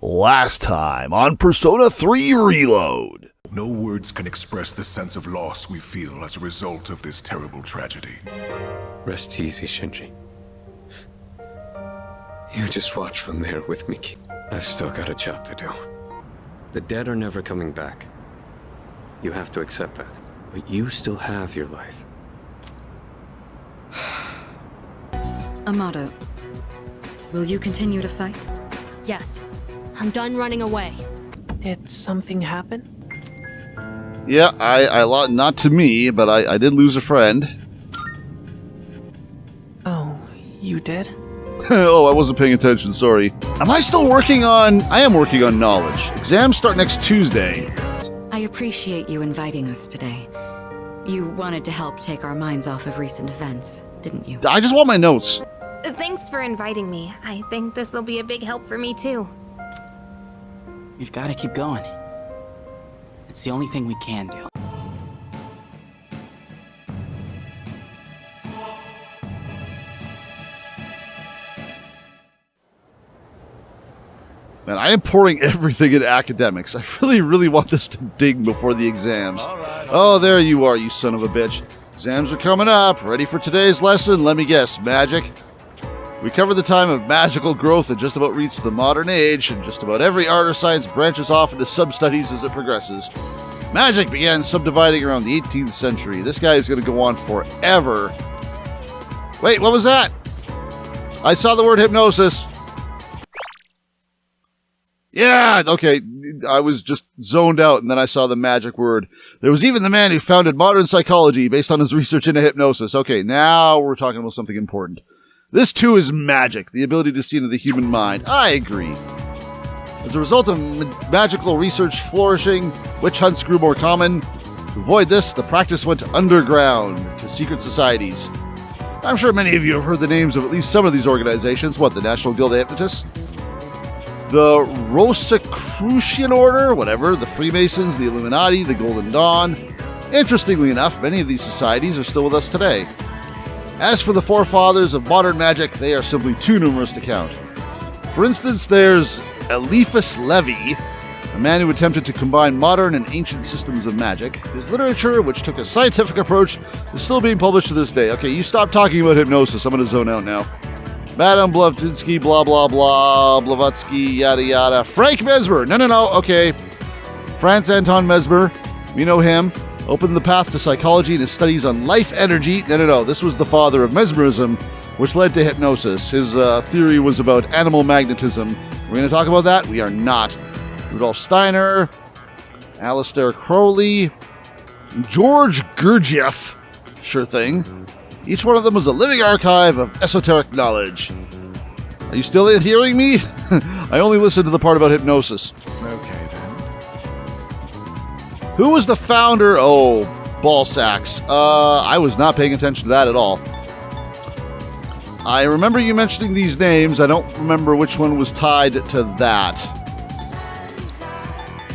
Last time on Persona 3 Reload. No words can express the sense of loss we feel as a result of this terrible tragedy. Rest easy, Shinji. You just watch from there with Miki. I've still got a job to do. The dead are never coming back. You have to accept that. But you still have your life. Amato, will you continue to fight? Yes. I'm done running away. Did something happen? Yeah, I not to me, but I did lose a friend. Oh, you did? Oh, I wasn't paying attention, sorry. Am I still working on... I am working on knowledge. Exams start next Tuesday. I appreciate you inviting us today. You wanted to help take our minds off of recent events, didn't you? I just want my notes. Thanks for inviting me. I think this will be a big help for me too. We've got to keep going. It's the only thing we can do. Man, I am pouring everything into academics. I really want this to ding before the exams. Oh, there you are, you son of a bitch. Exams are coming up. Ready for today's lesson? Let me guess, magic? We covered the time of magical growth and just about reached the modern age, and just about every art or science branches off into sub-studies as it progresses. Magic began subdividing around the 18th century. This guy is going to go on forever. Wait, what was that? I saw the word hypnosis. Yeah, okay, I was just zoned out, and then I saw the magic word. There was even the man who founded modern psychology based on his research into hypnosis. Okay, now we're talking about something important. This, too, is magic, the ability to see into the human mind. I agree. As a result of magical research flourishing, witch hunts grew more common. To avoid this, the practice went underground, to secret societies. I'm sure many of you have heard the names of at least some of these organizations. What, the National Guild of Hypnotists? The Rosicrucian Order, whatever, the Freemasons, the Illuminati, the Golden Dawn. Interestingly enough, many of these societies are still with us today. As for the forefathers of modern magic, they are simply too numerous to count. For instance, there's Eliphas Levi, a man who attempted to combine modern and ancient systems of magic. His literature, which took a scientific approach, is still being published to this day. Okay, you stop talking about hypnosis. I'm going to zone out now. Madame Blavatsky, blah, blah, blah, Blavatsky, yada, yada. Frank Mesmer. No. Okay. Franz Anton Mesmer. We know him. Opened the path to psychology in his studies on life energy. No. This was the father of mesmerism, which led to hypnosis. His theory was about animal magnetism. We're going to talk about that? We are not. Rudolf Steiner, Aleister Crowley, George Gurdjieff. Sure thing. Each one of them was a living archive of esoteric knowledge. Are you still hearing me? I only listened to the part about hypnosis. Okay, then. Who was the founder? Oh, ball sacks. I was not paying attention to that at all. I remember you mentioning these names. I don't remember which one was tied to that.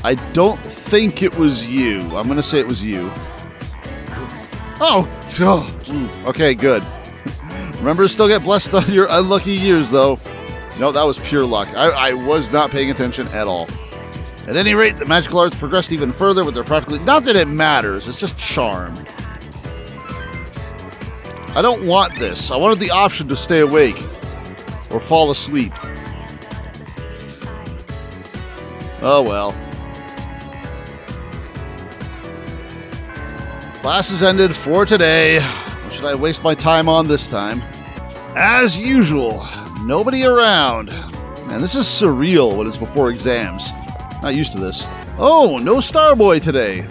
I don't think it was you. I'm going to say it was you. Oh, okay, good. Remember to still get blessed on your unlucky years, though. No, that was pure luck. I was not paying attention at all. At any rate, the magical arts progressed even further with their practically... Not that it matters, it's just charm. I don't want this. I wanted the option to stay awake or fall asleep. Oh well. Class is ended for today. What should I waste my time on this time? As usual, nobody around. Man, this is surreal when it's before exams. Not used to this. Oh, no Starboy today.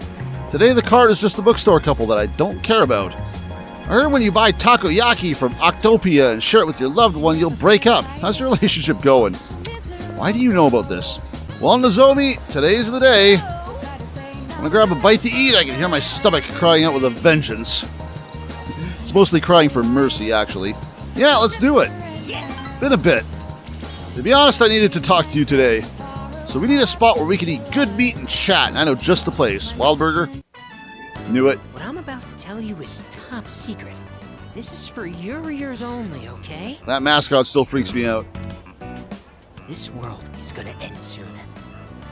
Today the card is just a bookstore couple that I don't care about. I heard when you buy takoyaki from Octopia and share it with your loved one, you'll break up. How's your relationship going? Why do you know about this? Well, Nozomi, today's the day. I'm gonna grab a bite to eat. I can hear my stomach crying out with a vengeance. It's mostly crying for mercy, actually. Yeah, let's do it. Been a bit. To be honest, I needed to talk to you today. So we need a spot where we can eat good meat and chat, and I know just the place. Wildburger? Knew it. What I'm about to tell you is top secret. This is for your ears only, okay? That mascot still freaks me out. This world is gonna end soon.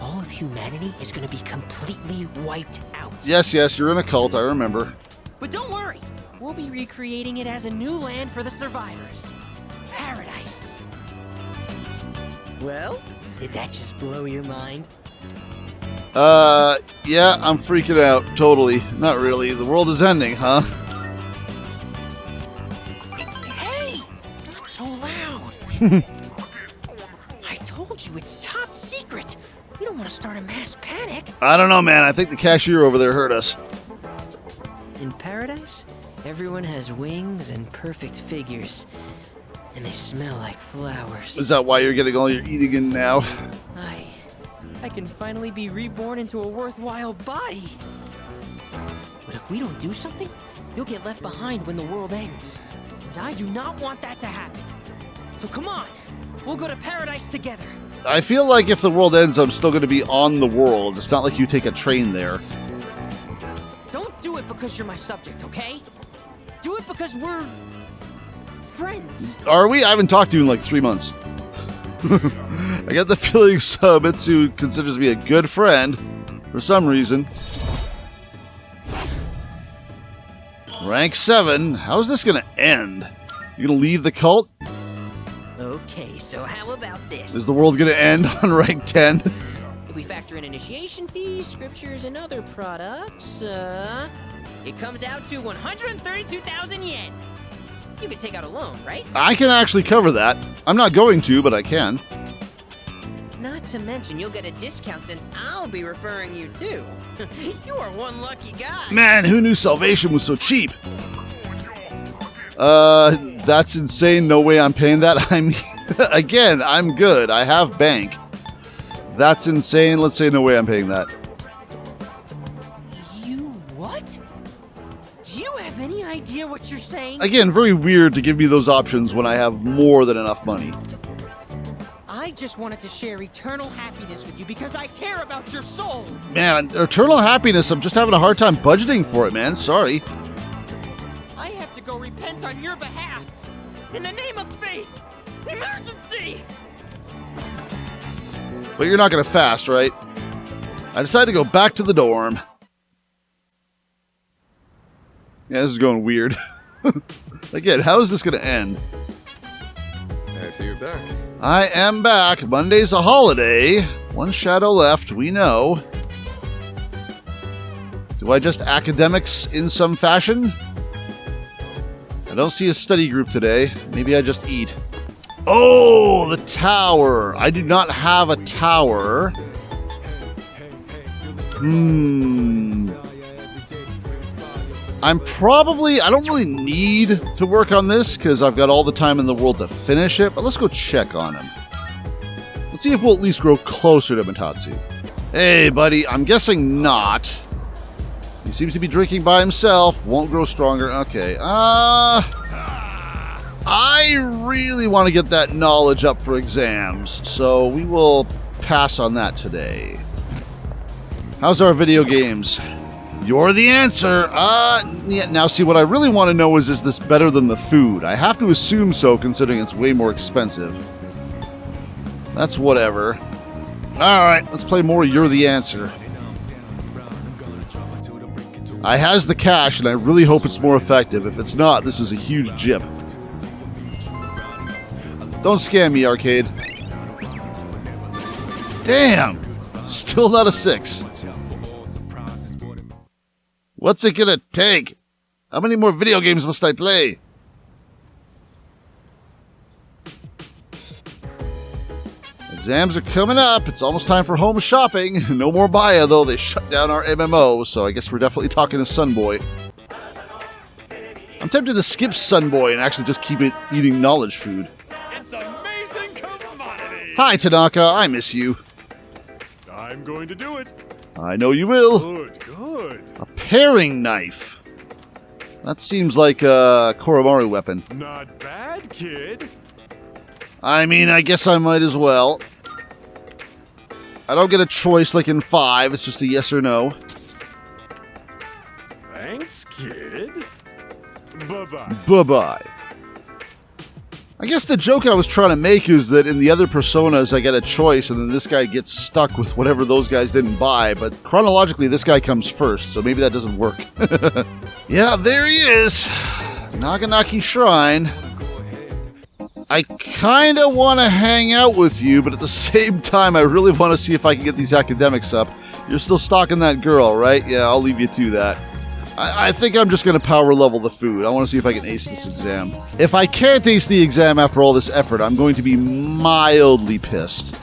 All of humanity is gonna be completely wiped out. Yes, you're in a cult, I remember. But don't worry, we'll be recreating it as a new land for the survivors. Paradise. Well, did that just blow your mind? Yeah, I'm freaking out, totally. Not really. The world is ending, huh? Hey! Not so loud! I told you, it's top secret! You don't want to start a mass panic. I don't know, man. I think the cashier over there heard us. In paradise, everyone has wings and perfect figures. And they smell like flowers. Is that why you're getting all your eating in now? I can finally be reborn into a worthwhile body. But if we don't do something, you'll get left behind when the world ends. And I do not want that to happen. So come on, we'll go to paradise together. I feel like if the world ends, I'm still going to be on the world. It's not like you take a train there. Don't do it because you're my subject, okay? Do it because we're friends. Are we? I haven't talked to you in like 3 months. I get the feeling Mitsu considers me a good friend for some reason. Rank 7. How's this going to end? You going to leave the cult? Okay, so how about this? Is the world going to end on rank 10? If we factor in initiation fees, scriptures, and other products, it comes out to 132,000 yen. You can take out a loan, right? I can actually cover that. I'm not going to, but I can. Not to mention, you'll get a discount since I'll be referring you too. You are one lucky guy. Man, who knew salvation was so cheap? That's insane. No way I'm paying that. I mean, again, I'm good. I have bank. That's insane. Let's say no way I'm paying that. You what? Do you have any idea what you're saying? Again, very weird to give me those options when I have more than enough money. I just wanted to share eternal happiness with you because I care about your soul. Man, eternal happiness, I'm just having a hard time budgeting for it, man. Sorry. I have to go repent on your behalf. In the name of faith. Emergency! But you're not going to fast, right? I decided to go back to the dorm. Yeah, this is going weird. Again, how is this going to end? I see you're back. I am back. Monday's a holiday. One shadow left, we know. Do I just academics in some fashion? I don't see a study group today. Maybe I just eat. Oh, the tower. I do not have a tower. I don't really need to work on this because I've got all the time in the world to finish it, but let's go check on him. Let's see if we'll at least grow closer to Matatsu. Hey, buddy, I'm guessing not. He seems to be drinking by himself, won't grow stronger. Okay, I really want to get that knowledge up for exams, so we will pass on that today. How's our video games? You're the answer. Yeah, now see, what I really want to know is this better than the food? I have to assume so, considering it's way more expensive. That's whatever. Alright, let's play more You're the Answer. I has the cash, and I really hope it's more effective. If it's not, this is a huge jip. Don't scam me, arcade. Damn! Still not a 6. What's it gonna take? How many more video games must I play? Exams are coming up. It's almost time for home shopping. No more Baya, though. They shut down our MMO, so I guess we're definitely talking to Sunboy. I'm tempted to skip Sunboy and actually just keep it eating knowledge food. It's amazing commodity! Hi, Tanaka. I miss you. I'm going to do it. I know you will. Good, good. A paring knife. That seems like a Koromaru weapon. Not bad, kid. I mean, I guess I might as well. I don't get a choice like in 5. It's just a yes or no. Thanks, kid. Bye-bye. Bye-bye. I guess the joke I was trying to make is that in the other personas, I get a choice, and then this guy gets stuck with whatever those guys didn't buy. But chronologically, this guy comes first, so maybe that doesn't work. Yeah, there he is. Naganaki Shrine. I kind of want to hang out with you, but at the same time, I really want to see if I can get these academics up. You're still stalking that girl, right? Yeah, I'll leave you to that. I think I'm just going to power level the food. I want to see if I can ace this exam. If I can't ace the exam after all this effort, I'm going to be mildly pissed.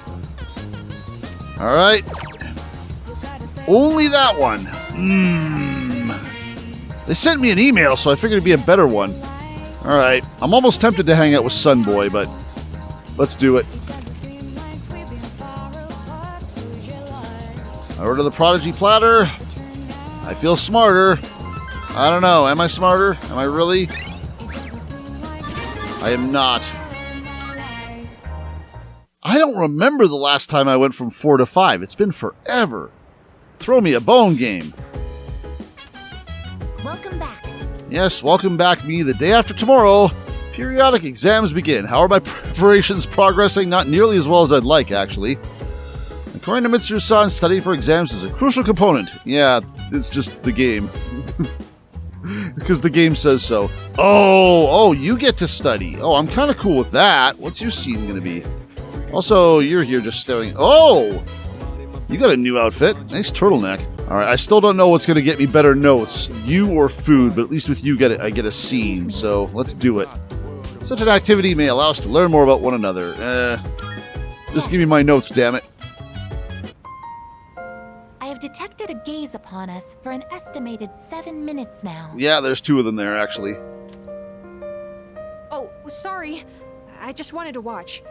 All right. Only that one. They sent me an email, so I figured it'd be a better one. All right. I'm almost tempted to hang out with Sunboy, but let's do it. I order the Prodigy platter. I feel smarter. I don't know. Am I smarter? Am I really? I am not. I don't remember the last time I went from 4 to 5. It's been forever. Throw me a bone game. Welcome back. Yes, welcome back me the day after tomorrow. Periodic exams begin. How are my preparations progressing? Not nearly as well as I'd like, actually. According to Mitsuru-san, studying for exams is a crucial component. Yeah, it's just the game. Because the game says so. Oh, you get to study. Oh, I'm kind of cool with that. What's your scene going to be? Also, you're here just staring. Oh! You got a new outfit. Nice turtleneck. Alright, I still don't know what's going to get me better notes. You or food, but at least with you I get a scene. So, let's do it. Such an activity may allow us to learn more about one another. Just give me my notes, damn it. I have detected a gaze upon us for an estimated 7 minutes now. Yeah, there's 2 of them there, actually. Oh, sorry. I just wanted to watch.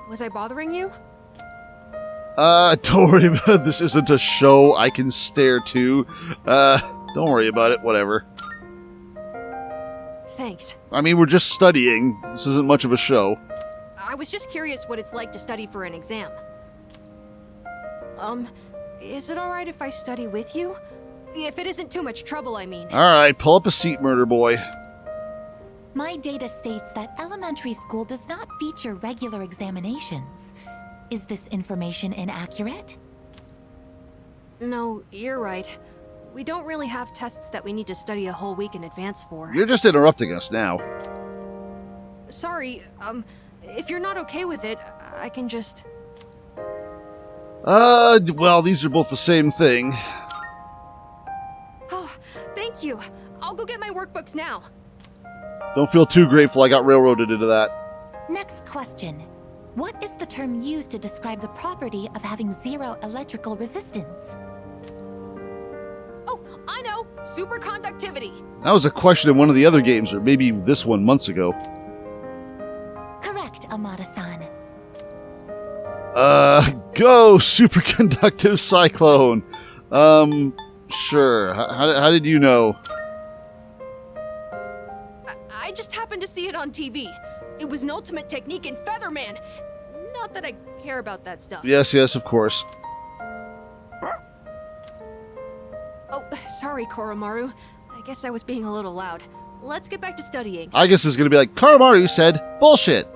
Was I bothering you? Don't worry about it. This isn't a show I can stare to. Don't worry about it. Whatever. Thanks. I mean, we're just studying. This isn't much of a show. I was just curious what it's like to study for an exam. Is it alright if I study with you? If it isn't too much trouble, I mean. Alright, pull up a seat, murder boy. My data states that elementary school does not feature regular examinations. Is this information inaccurate? No, you're right. We don't really have tests that we need to study a whole week in advance for. You're just interrupting us now. Sorry, if you're not okay with it, I can just... Well, these are both the same thing. Oh, thank you. I'll go get my workbooks now. Don't feel too grateful I got railroaded into that. Next question. What is the term used to describe the property of having 0 electrical resistance? Oh, I know! Superconductivity! That was a question in one of the other games, or maybe this one months ago. Correct, Amada-san. Go, superconductive cyclone. Sure. How did you know? I just happened to see it on TV. It was an ultimate technique in Featherman. Not that I care about that stuff. Yes, of course. Oh, sorry, Koromaru. I guess I was being a little loud. Let's get back to studying. I guess it's going to be like, Koromaru said, bullshit.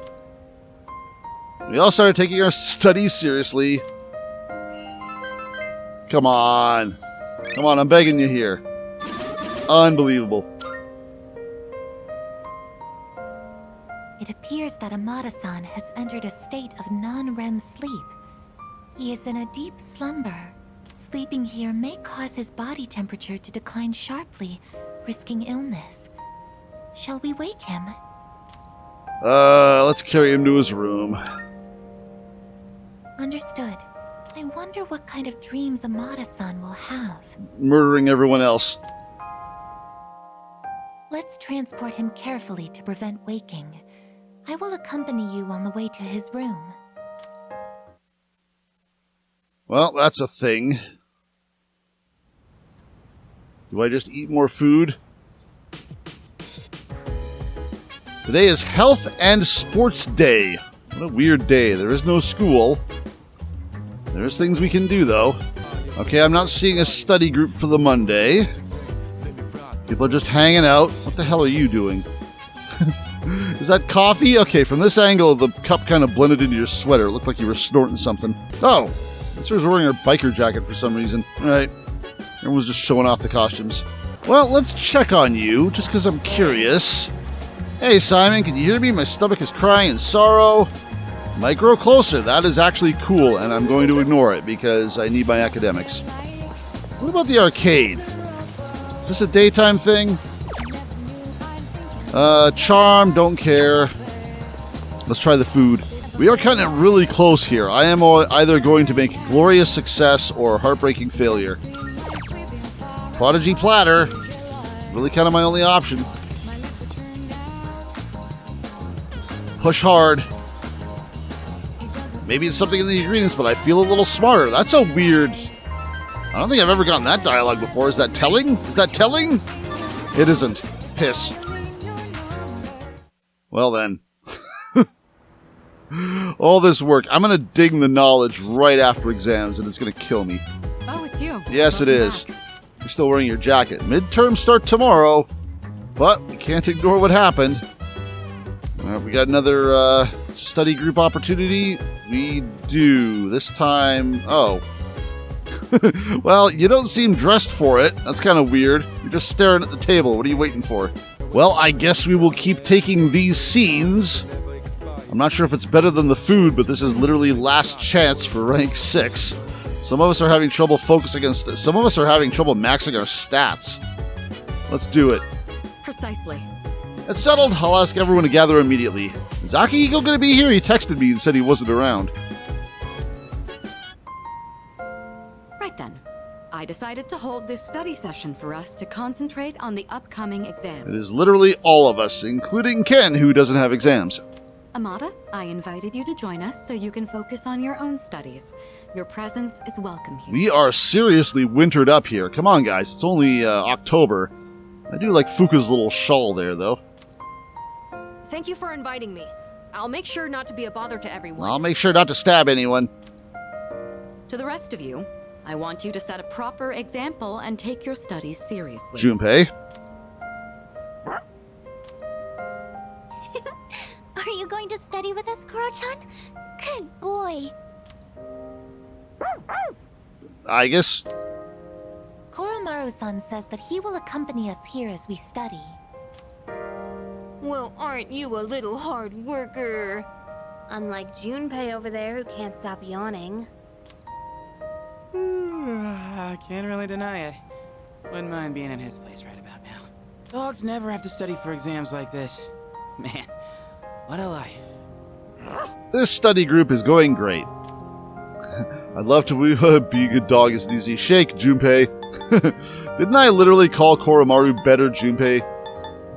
We all started taking our studies seriously. Come on. Come on, I'm begging you here. Unbelievable. It appears that Amada-san has entered a state of non-REM sleep. He is in a deep slumber. Sleeping here may cause his body temperature to decline sharply, risking illness. Shall we wake him? Let's carry him to his room. Understood. I wonder what kind of dreams Amada-san will have. Murdering everyone else. Let's transport him carefully to prevent waking. I will accompany you on the way to his room. Well, that's a thing. Do I just eat more food? Today is Health and Sports Day. What a weird day. There is no school. There's things we can do, though. Okay, I'm not seeing a study group for the Monday. People are just hanging out. What the hell are you doing? Is Is that coffee? Okay, from this angle, the cup kind of blended into your sweater. It looked like you were snorting something. Oh, she was wearing her biker jacket for some reason. All right. Everyone's just showing off the costumes. Well, let's check on you, just because I'm curious. Hey, Psy'Min, can you hear me? My stomach is crying in sorrow. Might grow closer. That is actually cool, and I'm going to ignore it because I need my academics. What about the arcade? Is this a daytime thing? Charm, don't care. Let's try the food. We are cutting it really close here. I am either going to make glorious success or heartbreaking failure. Prodigy platter. Really kind of my only option. Push hard. Maybe it's something in the ingredients, but I feel a little smarter. That's a weird... I don't think I've ever gotten that dialogue before. Is that telling? Is that telling? It isn't. Piss. Well then. All this work. I'm going to ding the knowledge right after exams, and it's going to kill me. Oh, it's you. Yes, it is. You're still wearing your jacket. Midterms start tomorrow, but we can't ignore what happened. We got another study group opportunity. We do. This time... Oh. Well, you don't seem dressed for it. That's kind of weird. You're just staring at the table. What are you waiting for? Well, I guess we will keep taking these scenes. I'm not sure if it's better than the food, but this is literally last chance for rank 6. Some of us are having trouble focusing on... Some of us are having trouble maxing our stats. Let's do it. Precisely. It's settled. I'll ask everyone to gather immediately. Is Akihiko going to be here? He texted me and said he wasn't around. Right then. I decided to hold this study session for us to concentrate on the upcoming exams. It is literally all of us, including Ken, who doesn't have exams. Amada, I invited you to join us so you can focus on your own studies. Your presence is welcome here. We are seriously wintered up here. Come on, guys. It's only October. I do like Fuka's little shawl there, though. Thank you for inviting me. I'll make sure not to be a bother to everyone. I'll make sure not to stab anyone. To the rest of you, I want you to set a proper example and take your studies seriously. Junpei. Are you going to study with us, Koro-chan? Good boy. I guess... Koromaru-san says that he will accompany us here as we study. Well, aren't you a little hard worker? Unlike Junpei over there who can't stop yawning. I can't really deny it. Wouldn't mind being in his place right about now. Dogs never have to study for exams like this. Man, what a life. This study group is going great. I'd love to being a dog is an easy shake, Junpei. Didn't I literally call Koromaru better, Junpei?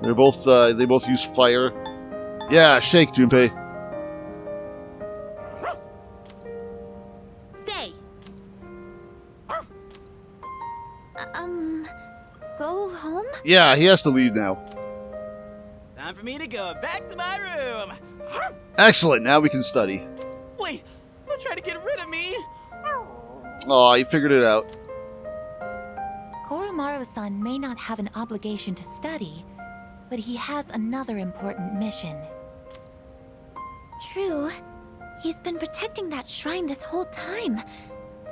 They're both, they both use fire. Yeah, shake, Junpei. Stay. Go home? Yeah, he has to leave now. Time for me to go back to my room. Excellent, now we can study. Wait, don't try to get rid of me. Aw, he figured it out. Koromaru-san may not have an obligation to study, but he has another important mission. True. He's been protecting that shrine this whole time.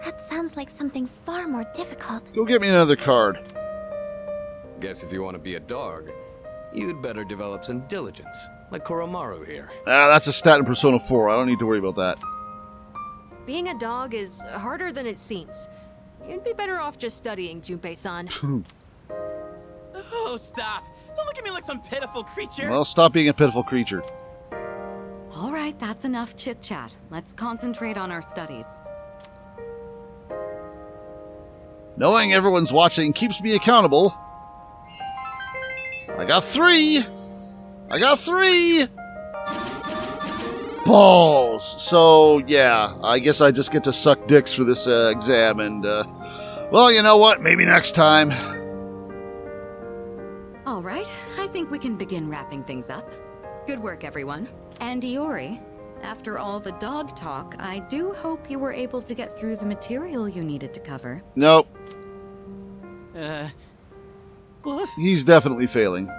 That sounds like something far more difficult. Go get me another card. Guess if you want to be a dog, you'd better develop some diligence, like Koromaru here. Ah, that's a stat in Persona 4. I don't need to worry about that. Being a dog is harder than it seems. You'd be better off just studying, Junpei-san. Oh, stop. Don't look at me like some pitiful creature. Well, stop being a pitiful creature. All right, that's enough chit-chat. Let's concentrate on our studies. Knowing everyone's watching keeps me accountable. I got 3! I got 3! Balls! So, yeah, I guess I just get to suck dicks for this exam, and, well, you know what? Maybe next time. All right, I think we can begin wrapping things up. Good work, everyone. And Iori, after all the dog talk, I do hope you were able to get through the material you needed to cover. Nope. What? He's definitely failing.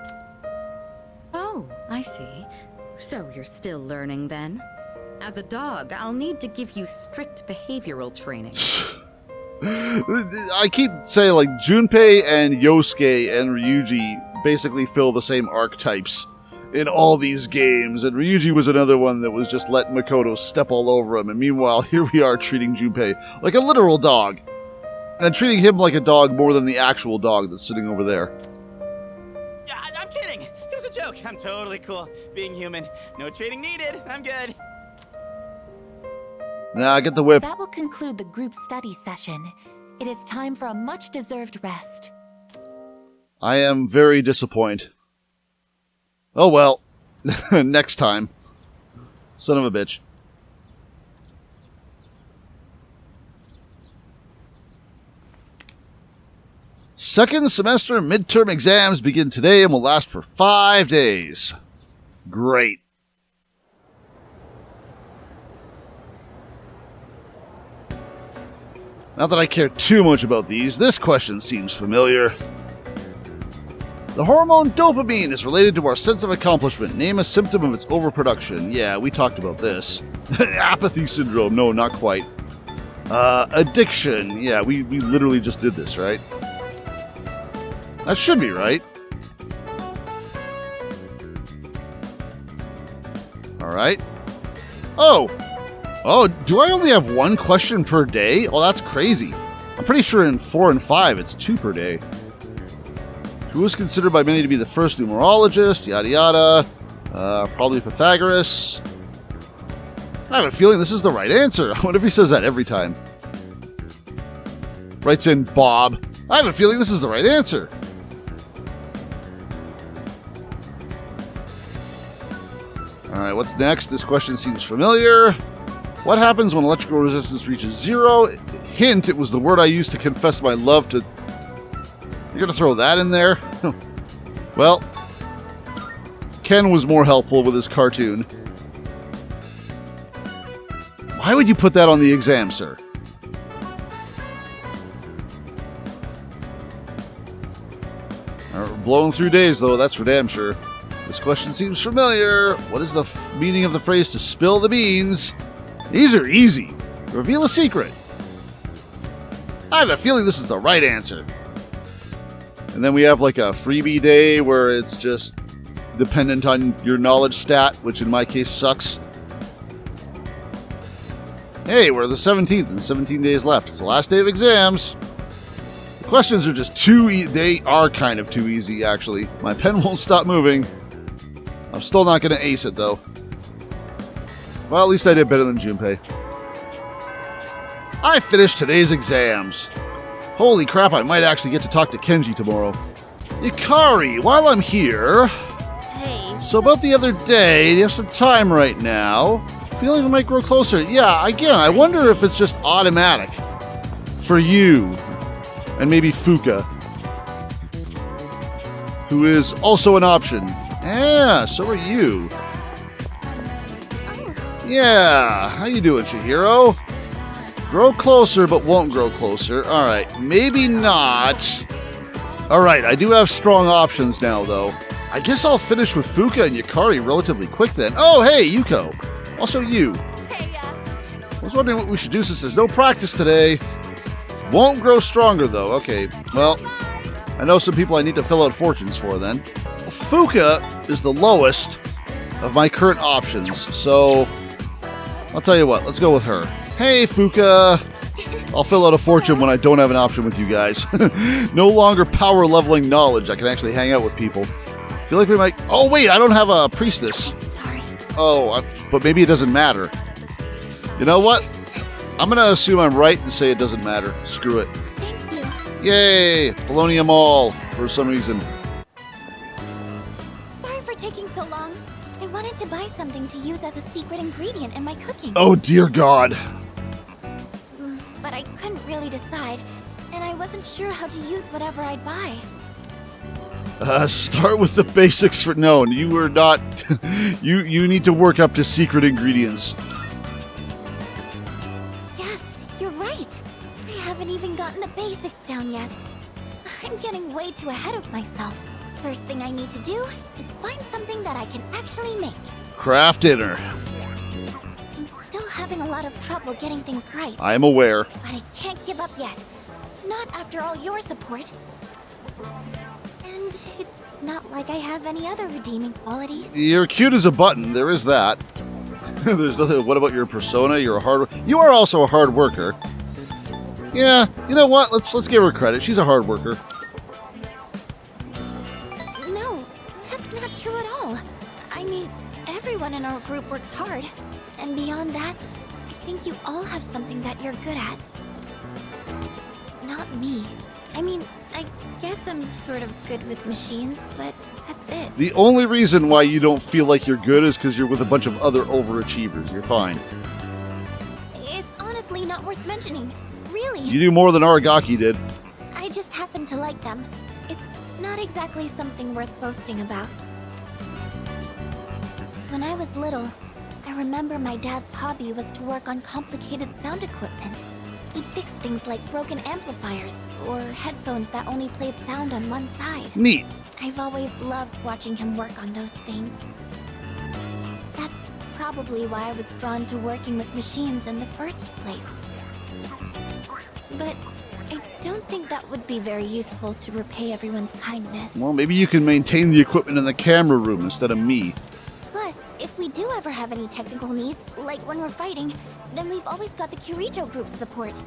Oh, I see. So you're still learning then? As a dog, I'll need to give you strict behavioral training. I keep saying, like, Junpei and Yosuke and Ryuji basically fill the same archetypes in all these games, and Ryuji was another one that was just letting Makoto step all over him, and meanwhile, here we are treating Junpei like a literal dog, and treating him like a dog more than the actual dog that's sitting over there. Yeah, I'm kidding. It was a joke. I'm totally cool being human. No training needed. I'm good. Nah, I get the whip. That will conclude the group study session. It is time for a much-deserved rest. I am very disappointed. Oh well. Next time. Son of a bitch. Second semester midterm exams begin today and will last for 5 days. Great. Not that I care too much about these, this question seems familiar. The hormone dopamine is related to our sense of accomplishment. Name a symptom of its overproduction. Yeah, we talked about this. Apathy syndrome. No, not quite. Addiction. Yeah, we literally just did this, right? That should be right. Alright. Oh, do I only have one question per day? Oh, that's crazy. I'm pretty sure in 4 and 5 it's 2 per day. Who was considered by many to be the first numerologist? Yada yada. Probably Pythagoras. I have a feeling this is the right answer. I wonder if he says that every time. Writes in Bob. I have a feeling this is the right answer. Alright, what's next? This question seems familiar. What happens when electrical resistance reaches 0? Hint, it was the word I used to confess my love to... You're gonna throw that in there? Well, Ken was more helpful with his cartoon. Why would you put that on the exam, sir? Blowing through days, though, that's for damn sure. This question seems familiar. What is the meaning of the phrase to spill the beans? These are easy. Reveal a secret. I have a feeling this is the right answer. And then we have like a freebie day where it's just dependent on your knowledge stat, which in my case sucks. Hey, we're the 17th and 17 days left. It's the last day of exams. The questions are just too easy. They are kind of too easy, actually. My pen won't stop moving. I'm still not going to ace it, though. Well, at least I did better than Junpei. I finished today's exams. Holy crap, I might actually get to talk to Kenji tomorrow. Yukari, while I'm here... Hey. So about the other day, do you have some time right now? Feeling we might grow closer. Yeah, again, I wonder if it's just automatic. For you. And maybe Fuka. Who is also an option. Yeah, so are you. Yeah, how you doing, Chihiro? Grow closer, but won't grow closer. Alright, maybe not. Alright, I do have strong options now, though. I guess I'll finish with Fuka and Yukari relatively quick then. Oh, hey, Yuko. Also you. I was wondering what we should do since there's no practice today. Won't grow stronger, though. Okay, well, I know some people I need to fill out fortunes for then. Fuka is the lowest of my current options, so I'll tell you what, let's go with her. Hey, Fuka! I'll fill out a fortune when I don't have an option with you guys. No longer power leveling knowledge. I can actually hang out with people. Feel like we might... Oh, wait, I don't have a priestess. Sorry. Oh, but maybe it doesn't matter. You know what? I'm going to assume I'm right and say it doesn't matter. Screw it. Thank you. Yay! Polonium all, for some reason. Sorry for taking so long. I wanted to buy something to use as a secret ingredient in my cooking. Oh, dear God. But I couldn't really decide, and I wasn't sure how to use whatever I'd buy. Start with the basics for... No, you are not... you need to work up to secret ingredients. Yes, you're right. I haven't even gotten the basics down yet. I'm getting way too ahead of myself. First thing I need to do is find something that I can actually make. Craft dinner. I'm still having a lot of trouble getting things right. I am aware. But I can't give up yet. Not after all your support. And it's not like I have any other redeeming qualities. You're cute as a button. There is that. There's nothing. What about your persona? You're a hard. You are also a hard worker. Yeah. You know what? Let's give her credit. She's a hard worker. No, that's not true at all. I mean, everyone in our group works hard. And beyond that, I think you all have something that you're good at. Not me. I mean, I guess I'm sort of good with machines, but that's it. The only reason why you don't feel like you're good is because you're with a bunch of other overachievers. You're fine. It's honestly not worth mentioning. Really. You do more than Aragaki did. I just happen to like them. It's not exactly something worth boasting about. When I was little, I remember my dad's hobby was to work on complicated sound equipment. He'd fix things like broken amplifiers or headphones that only played sound on one side. Neat. I've always loved watching him work on those things. That's probably why I was drawn to working with machines in the first place. But I don't think that would be very useful to repay everyone's kindness. Well, maybe you can maintain the equipment in the camera room instead of me. Plus, if we do ever have any technical needs, like when we're fighting, then we've always got the Kirijo group's support.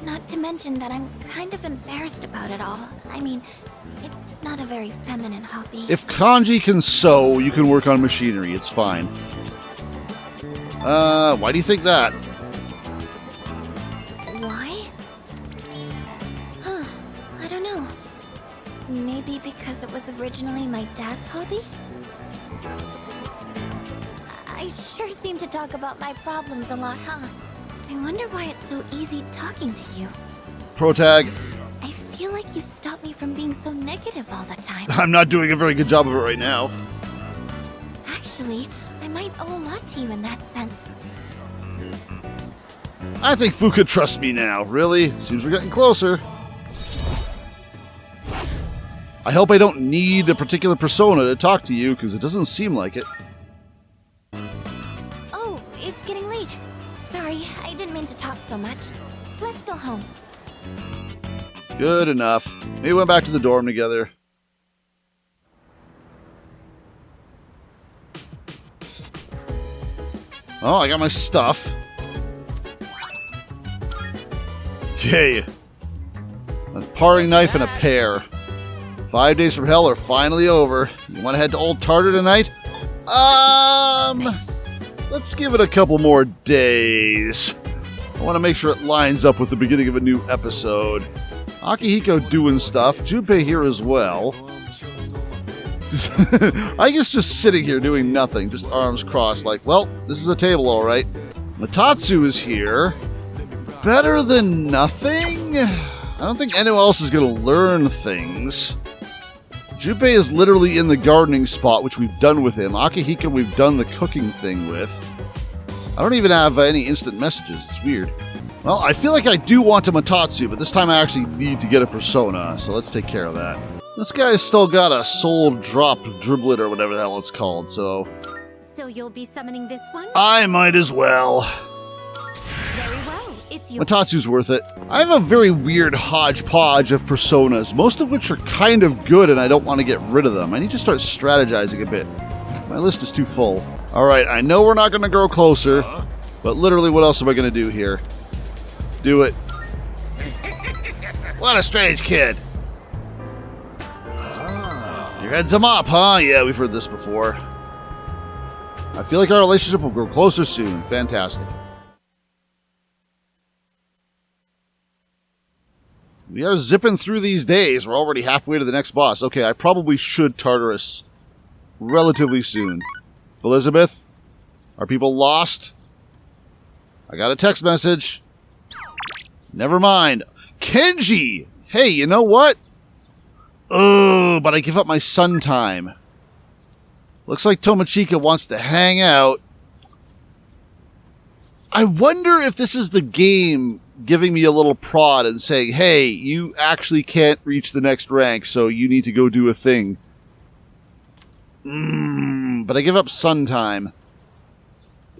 Not to mention that I'm kind of embarrassed about it all. I mean, it's not a very feminine hobby. If Kanji can sew, you can work on machinery. It's fine. Why do you think that? Why? Huh, I don't know. Maybe because it was originally my dad's hobby? I sure seem to talk about my problems a lot, huh? I wonder why it's so easy talking to you. Protag. I feel like you stop me from being so negative all the time. I'm not doing a very good job of it right now. Actually, I might owe a lot to you in that sense. I think Fu could trust me now. Really? Seems we're getting closer. I hope I don't need a particular persona to talk to you, because it doesn't seem like it. Oh, it's getting late. Sorry, I didn't mean to talk so much. Let's go home. Good enough. We went back to the dorm together. Oh, I got my stuff. Yay. A paring knife and a pear. 5 days from hell are finally over. You want to head to Old Tartar tonight? Let's give it a couple more days. I want to make sure it lines up with the beginning of a new episode. Akihiko doing stuff. Junpei here as well. I guess just sitting here doing nothing, just arms crossed like, well, this is a table, all right. Matatsu is here. Better than nothing? I don't think anyone else is going to learn things. Junpei is literally in the gardening spot, which we've done with him. Akihiko we've done the cooking thing with. I don't even have any instant messages. It's weird. Well, I feel like I do want a Matatsu, but this time I actually need to get a persona, so let's take care of that. This guy's still got a soul drop driblet or whatever the hell it's called, so... So you'll be summoning this one? I might as well. Very well. It's your... Matatsu's worth it. I have a very weird hodgepodge of personas, most of which are kind of good and I don't want to get rid of them. I need to start strategizing a bit. My list is too full. Alright, I know we're not going to grow closer, but literally what else am I going to do here? Do it. What a strange kid. Your head's a mop, huh? Yeah, we've heard this before. I feel like our relationship will grow closer soon. Fantastic. We are zipping through these days. We're already halfway to the next boss. Okay, I probably should Tartarus relatively soon. Elizabeth? Are people lost? I got a text message. Never mind. Kenji! Hey, you know what? Oh, but I give up my sun time. Looks like Tomochika wants to hang out. I wonder if this is the game giving me a little prod and saying, hey, you actually can't reach the next rank, so you need to go do a thing. but I give up sun time.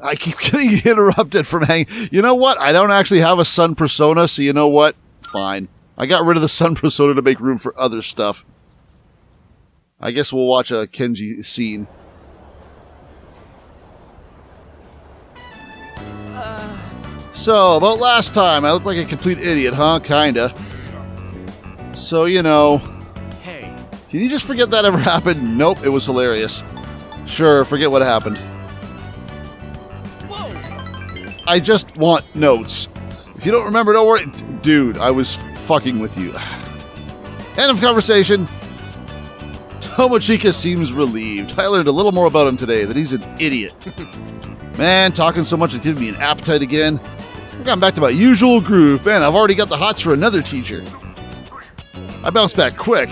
I keep getting interrupted from hanging. You know what? I don't actually have a sun persona, so you know what? Fine. I got rid of the sun persona to make room for other stuff. I guess we'll watch a Kenji scene. So, about last time, I looked like a complete idiot, huh? Kinda. So, you know... Hey. Can you just forget that ever happened? Nope, it was hilarious. Sure, forget what happened. Whoa! I just want notes. If you don't remember, don't worry. Dude, I was fucking with you. End of conversation. Tomochika seems relieved. I learned a little more about him today, that he's an idiot. Man, talking so much is giving me an appetite again. I've gone back to my usual groove. Man, I've already got the hots for another teacher. I bounced back quick.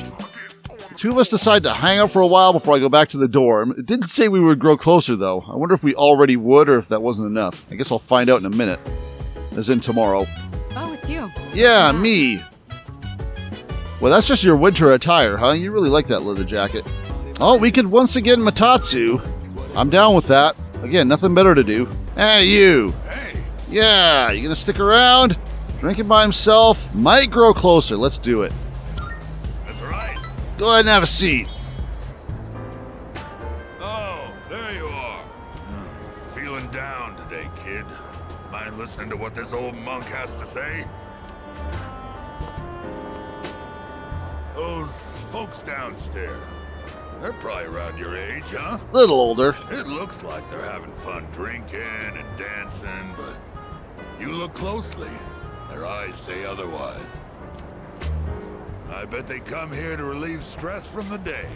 The two of us decide to hang out for a while before I go back to the dorm. It didn't say we would grow closer, though. I wonder if we already would or if that wasn't enough. I guess I'll find out in a minute. As in tomorrow. Oh, it's you. Yeah, me. Well, that's just your winter attire, huh? You really like that leather jacket. Oh, we could once again Matatsu. I'm down with that. Again, nothing better to do. Hey, you. Hey. Yeah, you gonna stick around? Drinking by himself? Might grow closer. Let's do it. That's right. Go ahead and have a seat. Oh, there you are. Feeling down today, kid. Mind listening to what this old monk has to say? Those folks downstairs, they're probably around your age, huh? Little older. It looks like they're having fun drinking and dancing, but you look closely, their eyes say otherwise. I bet they come here to relieve stress from the day.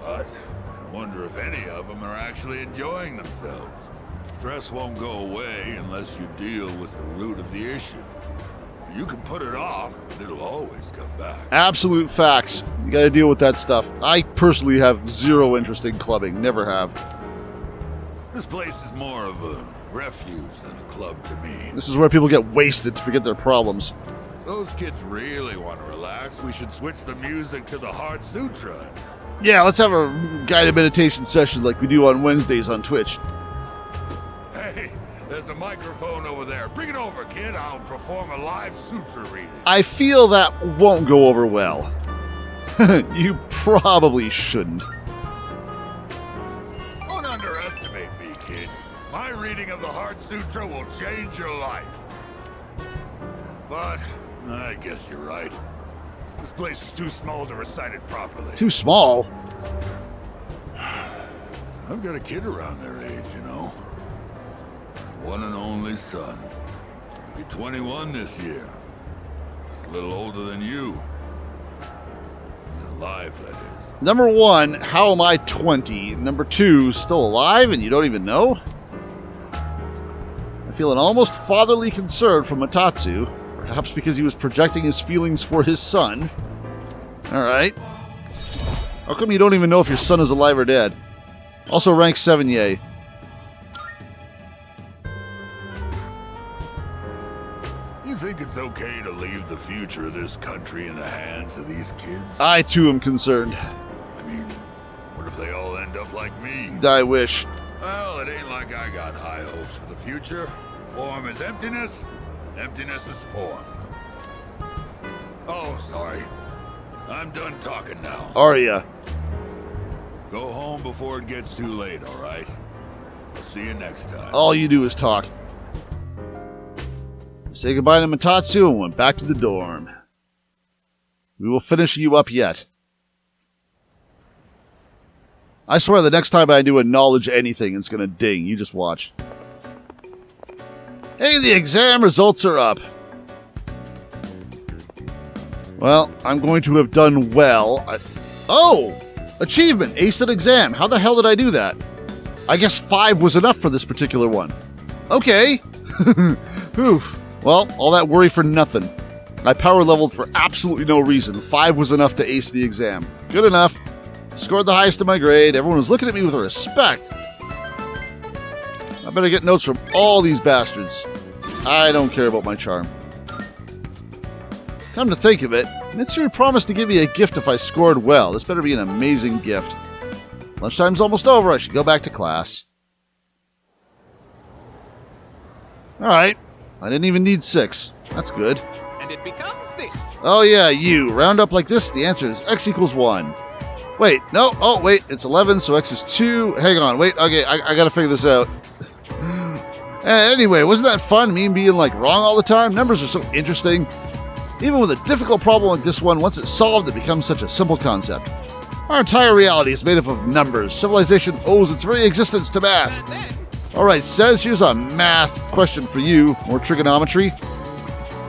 But I wonder if any of them are actually enjoying themselves. Stress won't go away unless you deal with the root of the issue. You can put it off, but it'll always come back. Absolute facts. You gotta deal with that stuff. I personally have zero interest in clubbing. Never have. This place is more of a refuge than a club to me. This is where people get wasted to forget their problems. Those kids really want to relax. We should switch the music to the Heart Sutra. Yeah, let's have a guided meditation session like we do on Wednesdays on Twitch. Hey, there's a microphone over there. Bring it over, kid. I'll perform a live sutra reading. I feel that won't go over well. You probably shouldn't. Don't underestimate me, kid. My reading of the Heart Sutra will change your life. But I guess you're right. This place is too small to recite it properly. Too small? I've got a kid around their age, you know. One and only son. He'll be 21 this year. Just a little older than you. He's alive, that is. Number one, how am I 20? Number two, still alive and you don't even know? I feel an almost fatherly concern for Matatsu. Perhaps because he was projecting his feelings for his son. Alright. How come you don't even know if your son is alive or dead? Also rank 7, yay. You think it's okay to leave the future of this country in the hands of these kids? I too am concerned. I mean, what if they all end up like me? I wish. Well, it ain't like I got high hopes for the future. Form is emptiness. Emptiness is form. Oh, sorry. I'm done talking now. Are ya? Go home before it gets too late, all right? I'll see you next time. All you do is talk. Say goodbye to Matatsu and went back to the dorm. We will finish you up yet. I swear the next time I do a knowledge anything, it's gonna ding. You just watch. Hey, the exam results are up. Well, I'm going to have done well. Oh! Achievement! Aced an exam. How the hell did I do that? I guess 5 was enough for this particular one. Okay. Whew. Well, all that worry for nothing. I power leveled for absolutely no reason. 5 was enough to ace the exam. Good enough. Scored the highest of my grade. Everyone was looking at me with respect. I better get notes from all these bastards. I don't care about my charm. Come to think of it, Mitsuru promised to give me a gift if I scored well. This better be an amazing gift. Lunchtime's almost over. I should go back to class. Alright. I didn't even need 6. That's good. And it becomes this. Oh yeah, you. Round up like this, the answer is x equals 1. Wait, no. Oh, wait. It's 11, so x is 2. Hang on. Wait. Okay, I gotta figure this out. Anyway, wasn't that fun, me being, like, wrong all the time? Numbers are so interesting. Even with a difficult problem like this one, once it's solved, it becomes such a simple concept. Our entire reality is made up of numbers. Civilization owes its very existence to math. Alright, Sezz, here's a math question for you. More trigonometry.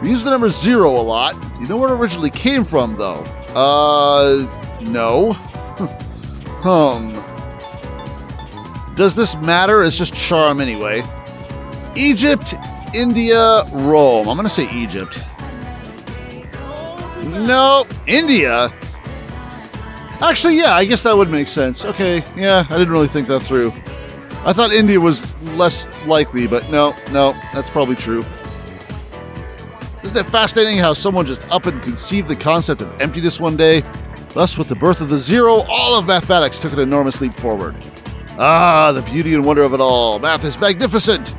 We use the number 0 a lot. You know where it originally came from, though? No. Does this matter? It's just charm anyway. Egypt, India, Rome. I'm going to say Egypt. No, India? Actually, yeah, I guess that would make sense. Okay, yeah, I didn't really think that through. I thought India was less likely, but no, that's probably true. Isn't it fascinating how someone just up and conceived the concept of emptiness one day? Thus, with the birth of the 0, all of mathematics took an enormous leap forward. Ah, the beauty and wonder of it all. Math is magnificent.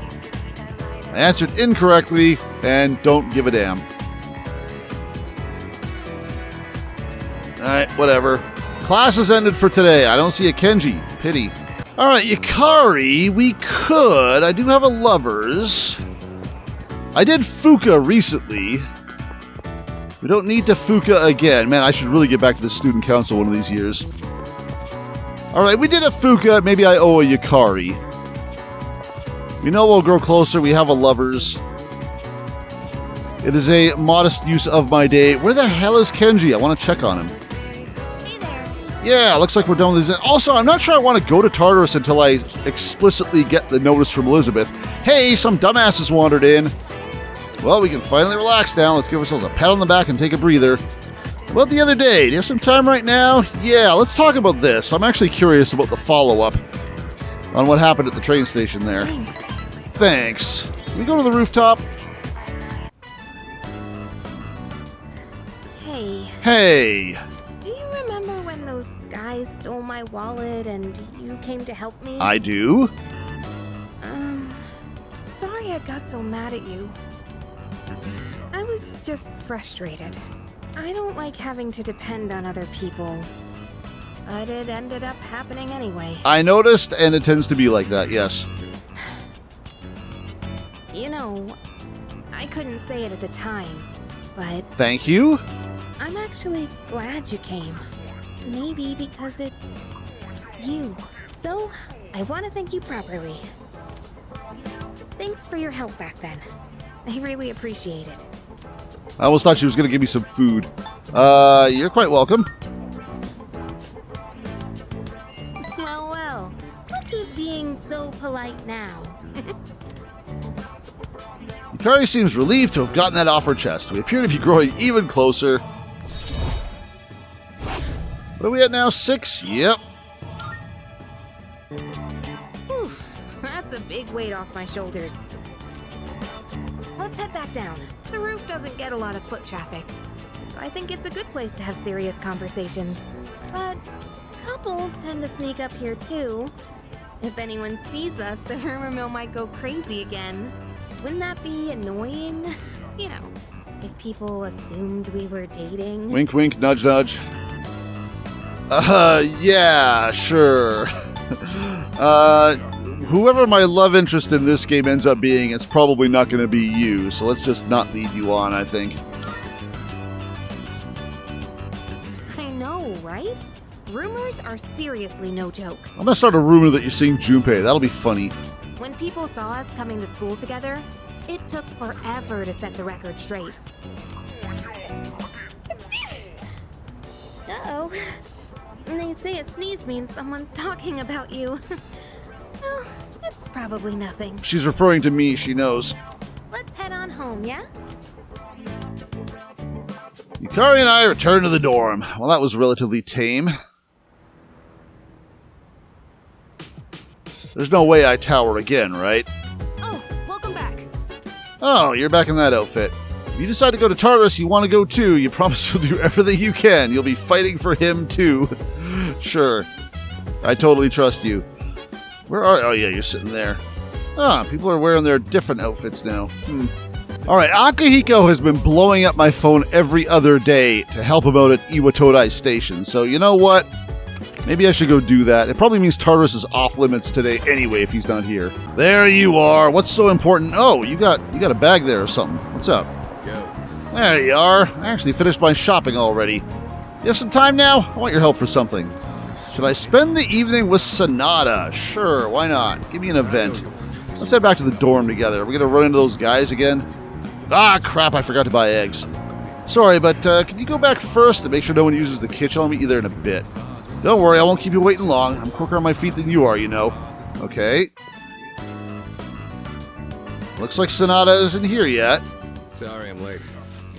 I answered incorrectly, and don't give a damn. Alright, whatever. Class has ended for today. I don't see a Kenji. Pity. Alright, Yukari, we could. I do have a lovers. I did Fuka recently. We don't need to Fuka again. Man, I should really get back to the student council one of these years. Alright, we did a Fuka. Maybe I owe a Yukari. We know we'll grow closer. We have a lovers. It is a modest use of my day. Where the hell is Kenji? I want to check on him. Hey there. Yeah, looks like we're done with these. Also, I'm not sure I want to go to Tartarus until I explicitly get the notice from Elizabeth. Hey, some dumbasses wandered in. Well, we can finally relax now. Let's give ourselves a pat on the back and take a breather. Well, the other day, do you have some time right now? Yeah, let's talk about this. I'm actually curious about the follow-up on what happened at the train station there. Thanks. Can we go to the rooftop? Hey, Hey. do you remember when those guys stole my wallet and you came to help me? I do? Sorry I got so mad at you. I was just frustrated. I don't like having to depend on other people. But it ended up happening anyway. I noticed, and it tends to be like that, yes. You know, I couldn't say it at the time, but Thank you? I'm actually glad you came. Maybe because it's you. So, I want to thank you properly. Thanks for your help back then. I really appreciate it. I almost thought she was going to give me some food. You're quite welcome. Well. Look who's being so polite now. Yukari seems relieved to have gotten that off her chest. We appear to be growing even closer. What are we at now? 6? Yep. Whew, that's a big weight off my shoulders. Let's head back down. The roof doesn't get a lot of foot traffic. I think it's a good place to have serious conversations. But couples tend to sneak up here too. If anyone sees us, the rumor mill might go crazy again. Wouldn't that be annoying? You know, if people assumed we were dating. Wink, wink, nudge, nudge. Yeah, sure. Whoever my love interest in this game ends up being, it's probably not going to be you, so let's just not lead you on, I think. I know, right? Rumors are seriously no joke. I'm going to start a rumor that you're seeing Junpei. That'll be funny. When people saw us coming to school together, it took forever to set the record straight. Uh-oh. They say a sneeze means someone's talking about you. Well, it's probably nothing. She's referring to me, she knows. Let's head on home, yeah? Yukari and I return to the dorm. Well, that was relatively tame. There's no way I tower again, right? Oh, welcome back. Oh, you're back in that outfit. If you decide to go to Tartarus, you want to go too. You promise you'll do everything you can. You'll be fighting for him too. Sure. I totally trust you. Where are... Oh, yeah, you're sitting there. Ah, people are wearing their different outfits now. Alright, Akihiko has been blowing up my phone every other day to help him out at Iwatodai Station. So, you know what? Maybe I should go do that. It probably means Tartarus is off limits today anyway if he's not here. There you are. What's so important? Oh, you got a bag there or something. What's up? Yo. There you are. I actually finished my shopping already. You have some time now? I want your help for something. Should I spend the evening with Sonata? Sure, why not? Give me an event. Let's head back to the dorm together. Are we going to run into those guys again? Ah, crap, I forgot to buy eggs. Sorry, but can you go back first and make sure no one uses the kitchen? I'll meet you there in a bit. Don't worry, I won't keep you waiting long. I'm quicker on my feet than you are, you know. Okay. Looks like Sonata isn't here yet. Sorry I'm late.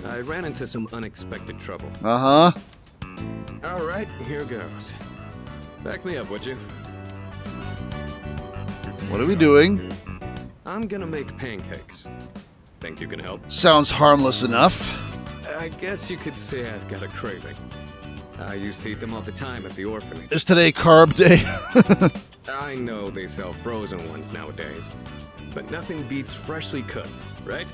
I ran into some unexpected trouble. Uh-huh. Alright, here goes. Back me up, would you? What are we doing? I'm gonna make pancakes. Think you can help? Sounds harmless enough. I guess you could say I've got a craving. I used to eat them all the time at the orphanage. Is today carb day? I know they sell frozen ones nowadays, but nothing beats freshly cooked, right?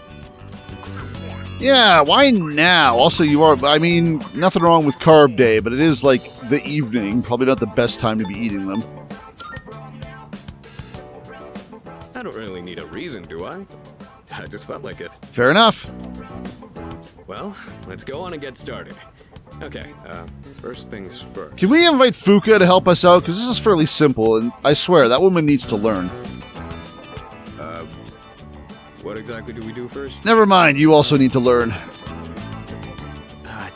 Yeah, why now? Also, I mean, nothing wrong with carb day, but it is like the evening. Probably not the best time to be eating them. I don't really need a reason, do I? I just felt like it. Fair enough. Well, let's go on and get started. Okay, first things first. Can we invite Fuka to help us out? Because this is fairly simple, and I swear, that woman needs to learn. What exactly do we do first? Never mind, you also need to learn. I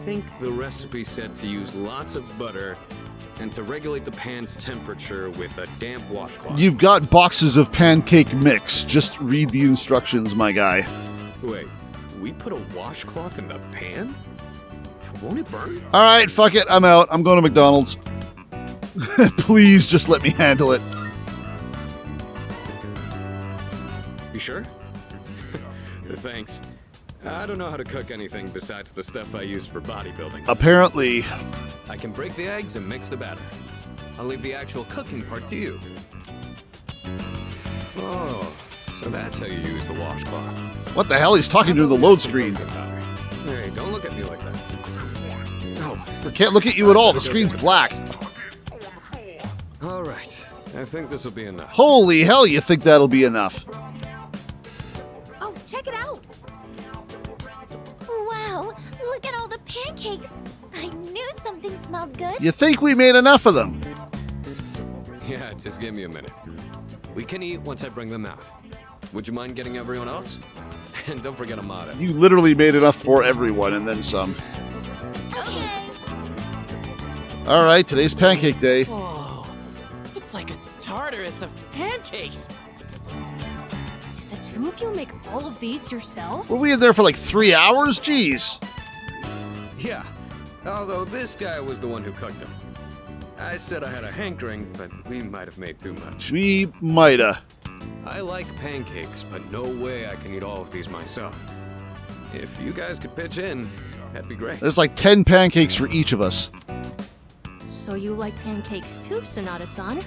think the recipe said to use lots of butter and to regulate the pan's temperature with a damp washcloth. You've got boxes of pancake mix. Just read the instructions, my guy. Wait, we put a washcloth in the pan? Won't it burn? Alright, fuck it. I'm out. I'm going to McDonald's. Please just let me handle it. You sure? Thanks. I don't know how to cook anything besides the stuff I use for bodybuilding. Apparently. I can break the eggs and mix the batter. I'll leave the actual cooking part to you. Oh, so that's how you use the washcloth. What the hell? He's talking to the load screen. Hey, don't look at me like that. No. I can't look at you at all. The screen's black. All right. I think this will be enough. Holy hell, you think that'll be enough? Oh, check it out! Wow, look at all the pancakes! I knew something smelled good. You think we made enough of them? Yeah, just give me a minute. We can eat once I bring them out. Would you mind getting everyone else? And don't forget Amada. You literally made enough for everyone and then some. Okay. Alright, today's pancake day. Whoa, it's like a Tartarus of pancakes. Did the two of you make all of these yourselves? Were we in there for like 3 hours? Jeez. Yeah, although this guy was the one who cooked them. I said I had a hankering, but we might have made too much. We mighta. I like pancakes, but no way I can eat all of these myself. If you guys could pitch in, that'd be great. There's like 10 pancakes for each of us. So you like pancakes too, Sonata-san?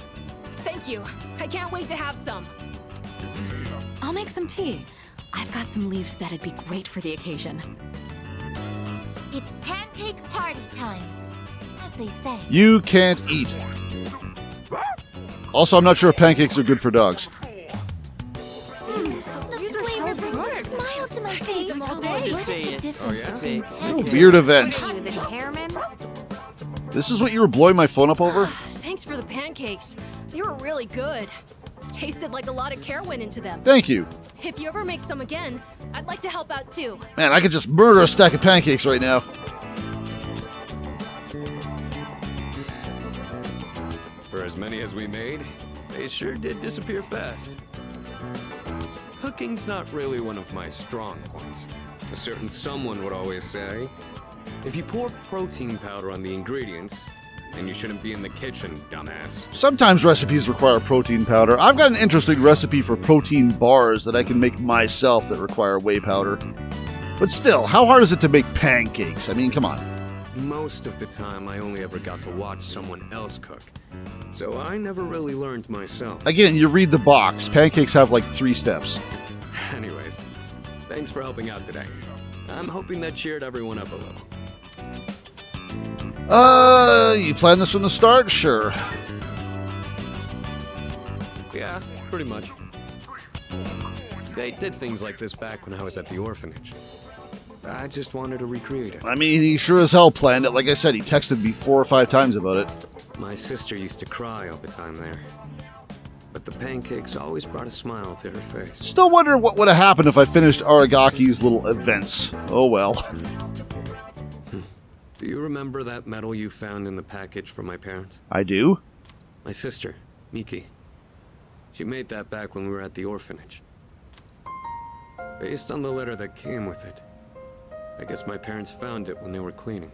Thank you. I can't wait to have some. I'll make some tea. I've got some leaves that'd be great for the occasion. It's pancake party time, as they say. You can't eat. Also, I'm not sure if pancakes are good for dogs. The flavor brings a smile to my face. Just say it. Difference yeah? between Weird event. The chairman? This is what you were blowing my phone up over? Thanks for the pancakes. They were really good. Tasted like a lot of care went into them. Thank you. If you ever make some again, I'd like to help out too. Man, I could just murder a stack of pancakes right now. For as many as we made, they sure did disappear fast. Cooking's not really one of my strong points. A certain someone would always say, if you pour protein powder on the ingredients, then you shouldn't be in the kitchen, dumbass. Sometimes recipes require protein powder. I've got an interesting recipe for protein bars that I can make myself that require whey powder. But still, how hard is it to make pancakes? I mean, come on. most of the time I only ever got to watch someone else cook. So I never really learned myself. Again, you read the box. Pancakes have like 3 steps. Anyways, thanks for helping out today. I'm hoping that cheered everyone up a little. You planned this from the start? Sure. Yeah, pretty much. They did things like this back when I was at the orphanage. I just wanted to recreate it. I mean, he sure as hell planned it. Like I said, he texted me 4 or 5 times about it. My sister used to cry all the time there. But the pancakes always brought a smile to her face. Still wondering what would have happened if I finished Arigaki's little events. Oh well. Do you remember that medal you found in the package from my parents? I do? My sister, Miki. She made that back when we were at the orphanage. Based on the letter that came with it, I guess my parents found it when they were cleaning.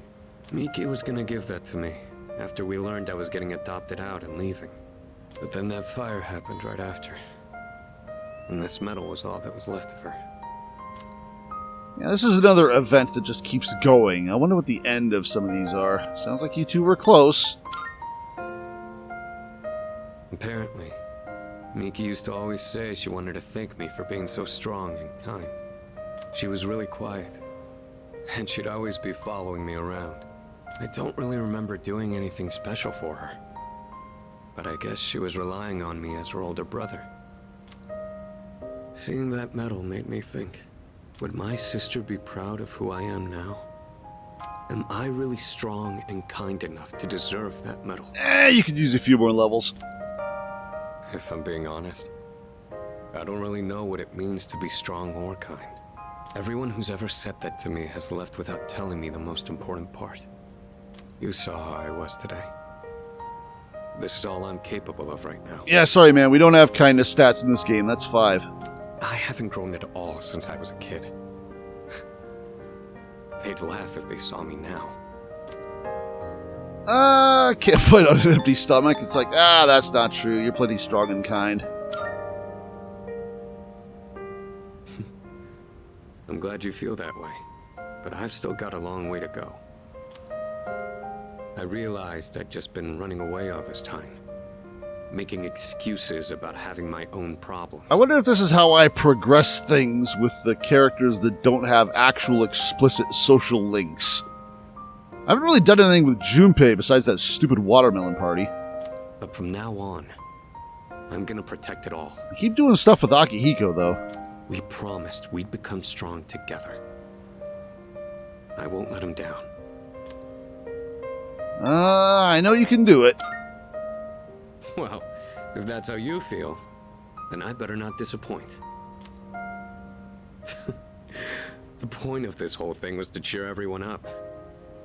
Miki was gonna give that to me after we learned I was getting adopted out and leaving. But then that fire happened right after. And this medal was all that was left of her. Yeah, this is another event that just keeps going. I wonder what the end of some of these are. Sounds like you two were close. Apparently, Miki used to always say she wanted to thank me for being so strong and kind. She was really quiet, and she'd always be following me around. I don't really remember doing anything special for her, but I guess she was relying on me as her older brother. Seeing that medal made me think, would my sister be proud of who I am now? Am I really strong and kind enough to deserve that medal? You could use a few more levels. If I'm being honest, I don't really know what it means to be strong or kind. Everyone who's ever said that to me has left without telling me the most important part. You saw how I was today. This is all I'm capable of right now. Yeah, sorry man, we don't have kindness stats in this game. That's 5. I haven't grown at all since I was a kid. They'd laugh if they saw me now. Can't fight on an empty stomach. It's like, that's not true. You're plenty strong and kind. I'm glad you feel that way, but I've still got a long way to go. I realized I'd just been running away all this time, making excuses about having my own problems. I wonder if this is how I progress things with the characters that don't have actual explicit social links. I haven't really done anything with Junpei besides that stupid watermelon party. But from now on, I'm gonna protect it all. I keep doing stuff with Akihiko, though. We promised we'd become strong together. I won't let him down. I know you can do it. Well, if that's how you feel, then I better not disappoint. The point of this whole thing was to cheer everyone up.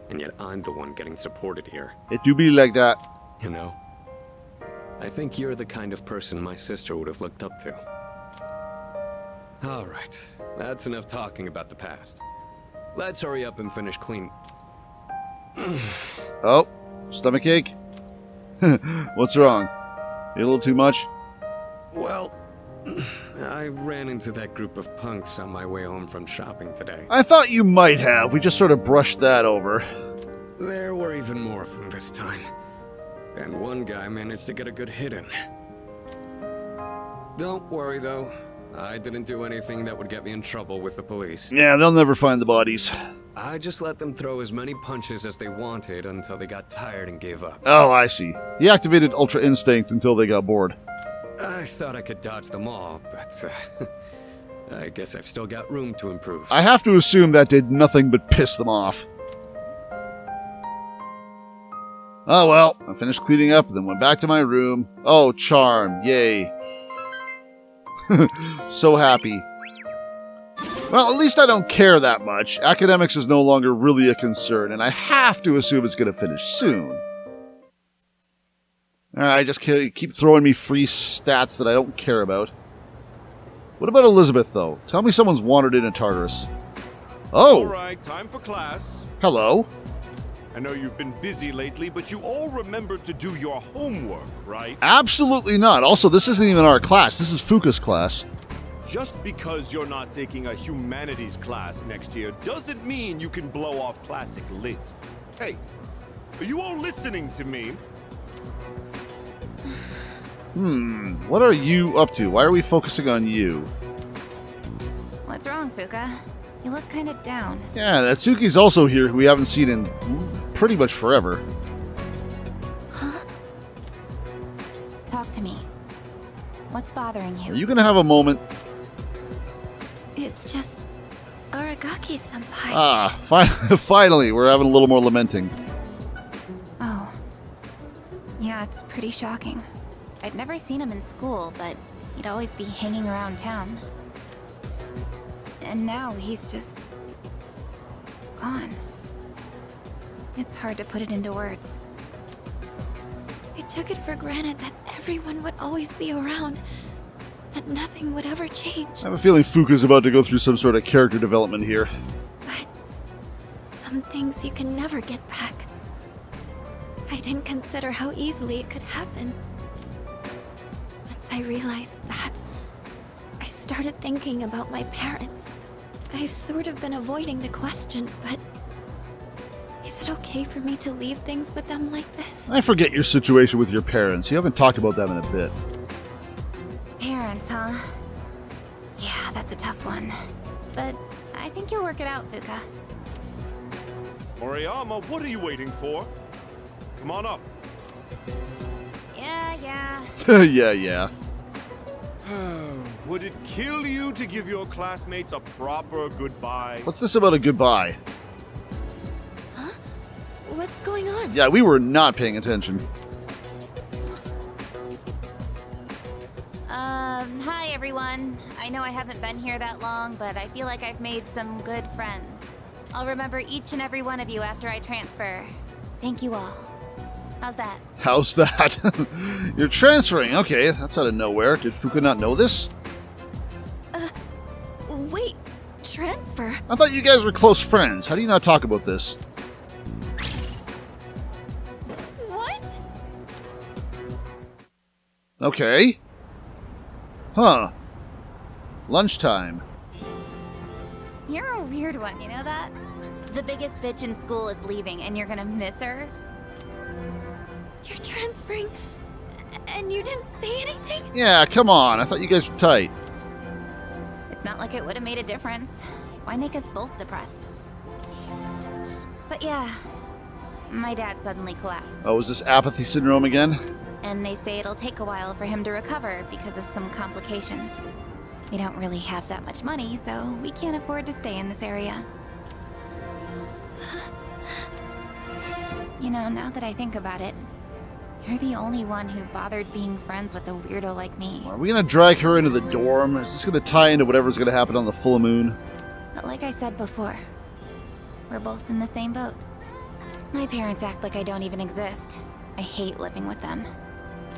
And yet I'm the one getting supported here. It do be like that. You know? I think you're the kind of person my sister would have looked up to. Alright, that's enough talking about the past. Let's hurry up and finish clean. Oh, stomachache? What's wrong? You a little too much? Well, I ran into that group of punks on my way home from shopping today. I thought you might have. We just sort of brushed that over. There were even more from this time. And one guy managed to get a good hit in. Don't worry, though. I didn't do anything that would get me in trouble with the police. Yeah, they'll never find the bodies. I just let them throw as many punches as they wanted until they got tired and gave up. Oh, I see. He activated Ultra Instinct until they got bored. I thought I could dodge them all, but I guess I've still got room to improve. I have to assume that did nothing but piss them off. Oh well, I finished cleaning up, then went back to my room. Oh, charm. Yay. So happy. Well, at least I don't care that much. Academics is no longer really a concern, and I have to assume it's going to finish soon. Alright, just keep throwing me free stats that I don't care about. What about Elizabeth, though? Tell me someone's wandered into Tartarus. Oh! Alright, time for class. Hello. I know you've been busy lately, but you all remembered to do your homework, right? Absolutely not. Also, this isn't even our class. This is Fuka's class. Just because you're not taking a humanities class next year doesn't mean you can blow off classic lit. Hey, are you all listening to me? What are you up to? Why are we focusing on you? What's wrong, Fuka? You look kind of down. Yeah, Natsuki's also here, who we haven't seen in pretty much forever. Huh? Talk to me. What's bothering you? Are you gonna have a moment? It's just Aragaki-senpai. Ah, finally, we're having a little more lamenting. Oh. Yeah, it's pretty shocking. I'd never seen him in school, but he'd always be hanging around town. And now he's just gone. It's hard to put it into words. I took it for granted that everyone would always be around, that nothing would ever change. I have a feeling Fuka's about to go through some sort of character development here. But some things you can never get back. I didn't consider how easily it could happen. Once I realized that, I started thinking about my parents. I've sort of been avoiding the question, but is it okay for me to leave things with them like this? I forget your situation with your parents. You haven't talked about them in a bit. Parents, huh? Yeah, that's a tough one. But I think you'll work it out, Fuka. Moriyama, what are you waiting for? Come on up. Yeah. Yeah. Would it kill you to give your classmates a proper goodbye? What's this about a goodbye? Huh? What's going on? Yeah, we were not paying attention. Hi everyone. I know I haven't been here that long, but I feel like I've made some good friends. I'll remember each and every one of you after I transfer. Thank you all. How's that? How's that? You're transferring. Okay, that's out of nowhere. Did Fuka not know this? Wait, transfer? I thought you guys were close friends. How do you not talk about this? What? Okay. Huh. Lunchtime. You're a weird one, you know that? The biggest bitch in school is leaving and you're gonna miss her? You're transferring, and you didn't say anything? Yeah, come on. I thought you guys were tight. It's not like it would have made a difference. Why make us both depressed? But yeah, my dad suddenly collapsed. Oh, is this apathy syndrome again? And they say it'll take a while for him to recover because of some complications. We don't really have that much money, so we can't afford to stay in this area. You know, now that I think about it, you're the only one who bothered being friends with a weirdo like me. Are we gonna drag her into the dorm? Is this gonna tie into whatever's gonna happen on the full moon? But like I said before, we're both in the same boat. My parents act like I don't even exist. I hate living with them.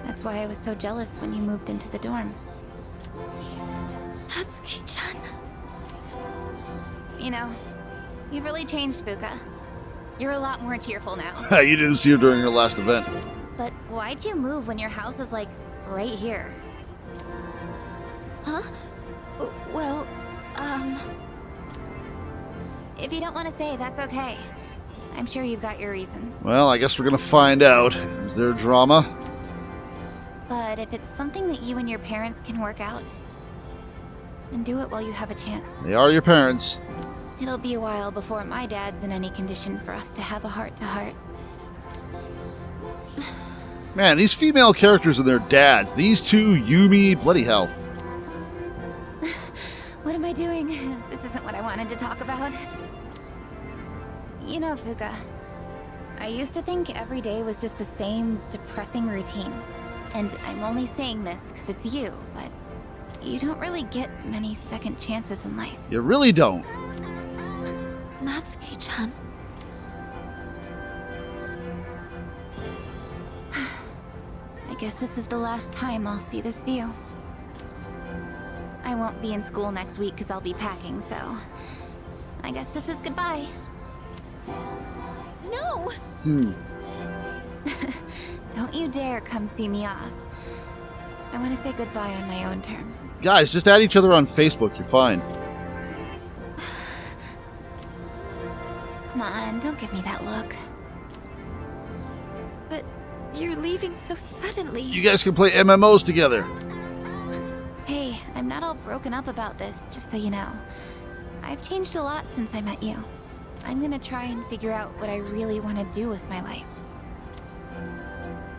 That's why I was so jealous when you moved into the dorm. Natsuki-chan. You know, you've really changed, Fuka. You're a lot more cheerful now. You didn't see her during her last event. But why'd you move when your house is, like, right here? Huh? Well, If you don't want to say, that's okay. I'm sure you've got your reasons. Well, I guess we're gonna find out. Is there drama? But if it's something that you and your parents can work out, then do it while you have a chance. They are your parents. It'll be a while before my dad's in any condition for us to have a heart-to-heart. Man, these female characters and their dads. These two, Yumi, bloody hell. What am I doing? This isn't what I wanted to talk about. You know, Fuka, I used to think every day was just the same depressing routine. And I'm only saying this because it's you, but you don't really get many second chances in life. You really don't. Natsuki-chan. I guess this is the last time I'll see this view. I won't be in school next week because I'll be packing, so I guess this is goodbye. No! Don't you dare come see me off. I want to say goodbye on my own terms. Guys, just add each other on Facebook. You're fine. Come on, don't give me that look. But you're leaving so suddenly. You guys can play MMOs together. Hey, I'm not all broken up about this, just so you know. I've changed a lot since I met you. I'm gonna try and figure out what I really want to do with my life.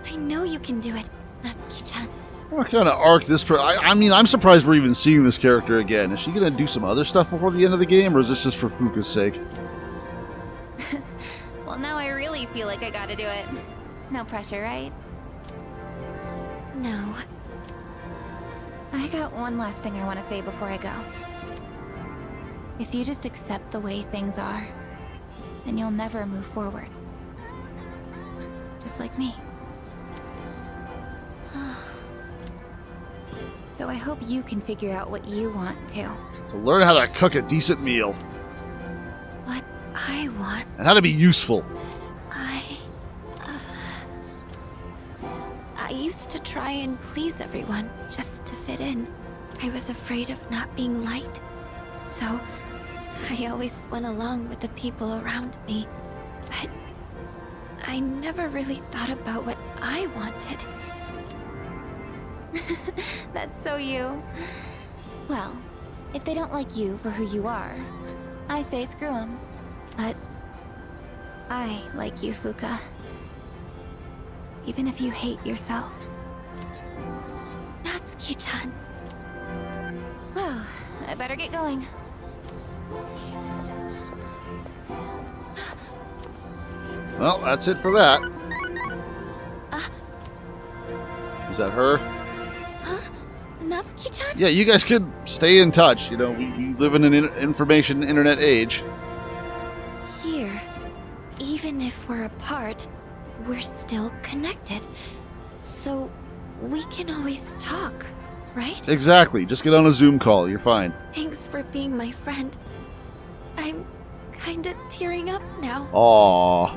I know you can do it, Natsuki-chan. What kind of arc this... I mean, I'm surprised we're even seeing this character again. Is she going to do some other stuff before the end of the game, or is this just for Fuka's sake? Well, now I really feel like I gotta do it. No pressure, right? No. I got one last thing I want to say before I go. If you just accept the way things are, then you'll never move forward. Just like me. So I hope you can figure out what you want too. So learn how to cook a decent meal. What I want... And how to be useful. I used to try and please everyone, just to fit in. I was afraid of not being liked. So, I always went along with the people around me. But I never really thought about what I wanted. That's so you. Well, if they don't like you for who you are, I say screw them. But I like you, Fuka. Even if you hate yourself. Natsuki-chan. Well, I better get going. Well, that's it for that. Is that her? Natsuki-chan? Yeah, you guys could stay in touch. You know, we live in an information internet age. Here, even if we're apart, we're still connected. So, we can always talk, right? Exactly. Just get on a Zoom call. You're fine. Thanks for being my friend. I'm kinda tearing up now. Aww.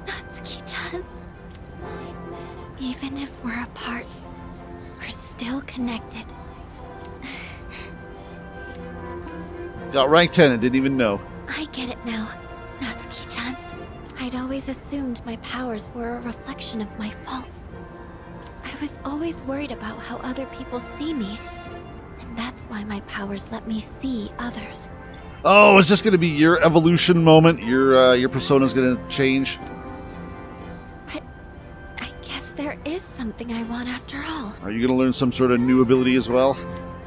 Natsuki-chan. Even if we're apart, we're still connected. Got rank 10 and didn't even know. I get it now, Natsuki-chan. I'd always assumed my powers were a reflection of my faults. I was always worried about how other people see me, and that's why my powers let me see others. Oh, is this going to be your evolution moment? Your persona's going to change? But I guess there is something I want after all. Are you going to learn some sort of new ability as well?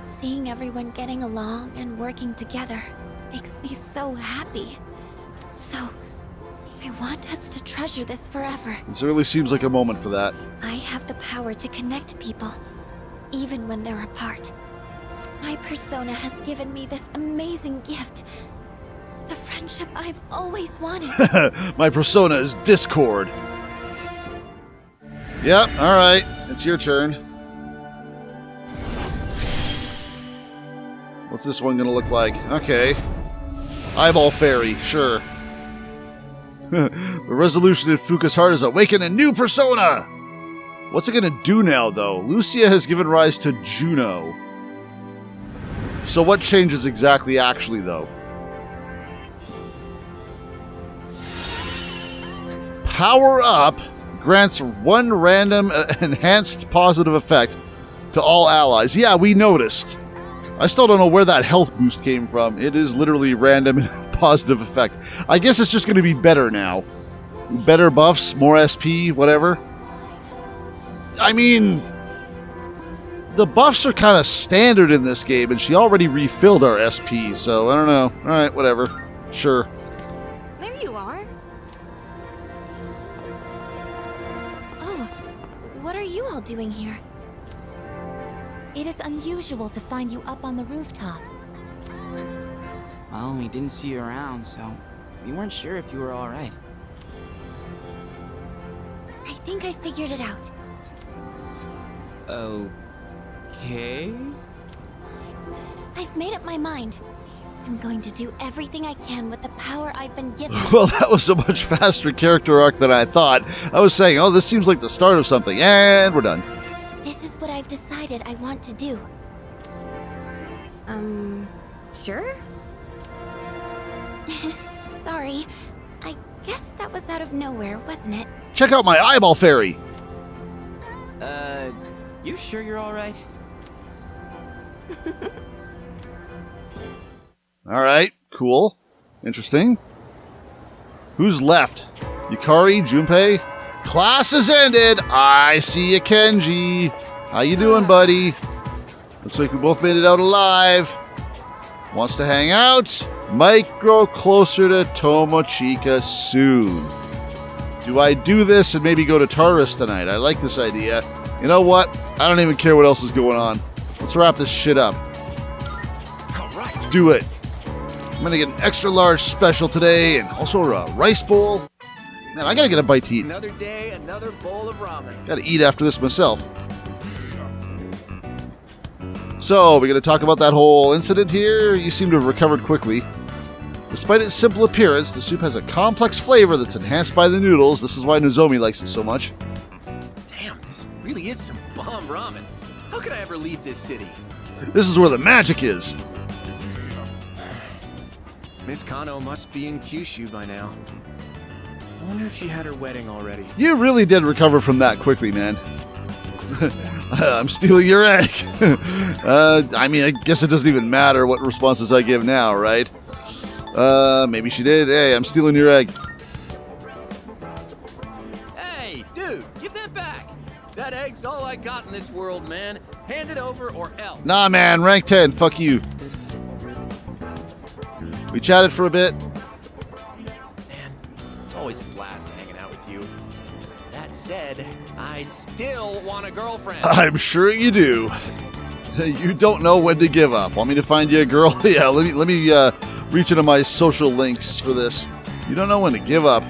Seeing everyone getting along and working together makes me so happy. So, I want us to treasure this forever. It really seems like a moment for that. I have the power to connect people, even when they're apart. My persona has given me this amazing gift. The friendship I've always wanted. My persona is Discord. Yep, alright. It's your turn. What's this one gonna look like? Okay. Eyeball Fairy, sure. The resolution in Fuka's heart is awaken a new persona! What's it gonna do now, though? Lucia has given rise to Juno. So what changes exactly, actually, though? Power Up grants one random enhanced positive effect to all allies. Yeah, we noticed. I still don't know where that health boost came from. It is literally random positive effect. I guess it's just going to be better now. Better buffs, more SP, whatever. I mean, the buffs are kind of standard in this game, and she already refilled our SP, so I don't know. Alright, whatever. Sure. There you are. Oh, what are you all doing here? It is unusual to find you up on the rooftop. Well, we didn't see you around, so we weren't sure if you were alright. I think I figured it out. Okay? I've made up my mind. I'm going to do everything I can with the power I've been given. Well, that was a much faster character arc than I thought. I was saying, oh, this seems like the start of something, and we're done. This is what I've decided I want to do. Sure? Sorry, I guess that was out of nowhere, wasn't it? Check out my eyeball fairy. You sure you're alright? Alright, cool. Interesting. Who's left? Yukari, Junpei? Class has ended! I see you, Kenji. How you doing, buddy? Looks like we both made it out alive. Wants to hang out? Might grow closer to Tomochika soon. Do I do this and maybe go to Taurus tonight? I like this idea. You know what? I don't even care what else is going on. Let's wrap this shit up. All right. Let's do it. I'm gonna get an extra large special today and also a rice bowl. Man, I gotta get a bite to eat. Another day, another bowl of ramen. Gotta eat after this myself. So, we're gonna talk about that whole incident here. You seem to have recovered quickly. Despite its simple appearance, the soup has a complex flavor that's enhanced by the noodles. This is why Nozomi likes it so much. Damn, this really is some bomb ramen. How could I ever leave this city? This is where the magic is. Miss Kano must be in Kyushu by now. I wonder if she had her wedding already. You really did recover from that quickly, man. I'm stealing your egg. I mean, I guess it doesn't even matter what responses I give now, right? Maybe she did. Hey, I'm stealing your egg. Hey, dude, give that back. That egg's all I got in this world, man. Hand it over or else. Nah, man, rank 10. Fuck you. We chatted for a bit. Man, it's always a blast hanging out with you. That said, I still want a girlfriend. I'm sure you do. You don't know when to give up. Want me to find you a girl? Yeah, let me reach into my social links for this. You don't know when to give up.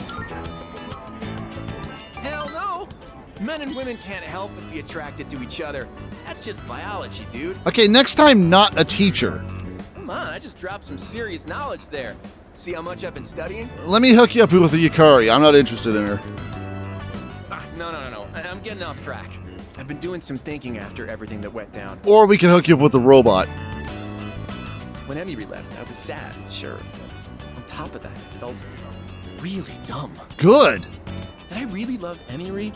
Hell no! Men and women can't help but be attracted to each other. That's just biology, dude. Okay, next time, not a teacher. Come on, I just dropped some serious knowledge there. See how much I've been studying? Let me hook you up with a Yukari. I'm not interested in her. No. I'm getting off track. I've been doing some thinking after everything that went down. Or we can hook you up with the robot. When Emiri left, I was sad, sure. On top of that, I felt really dumb. Good. Did I really love Emiri?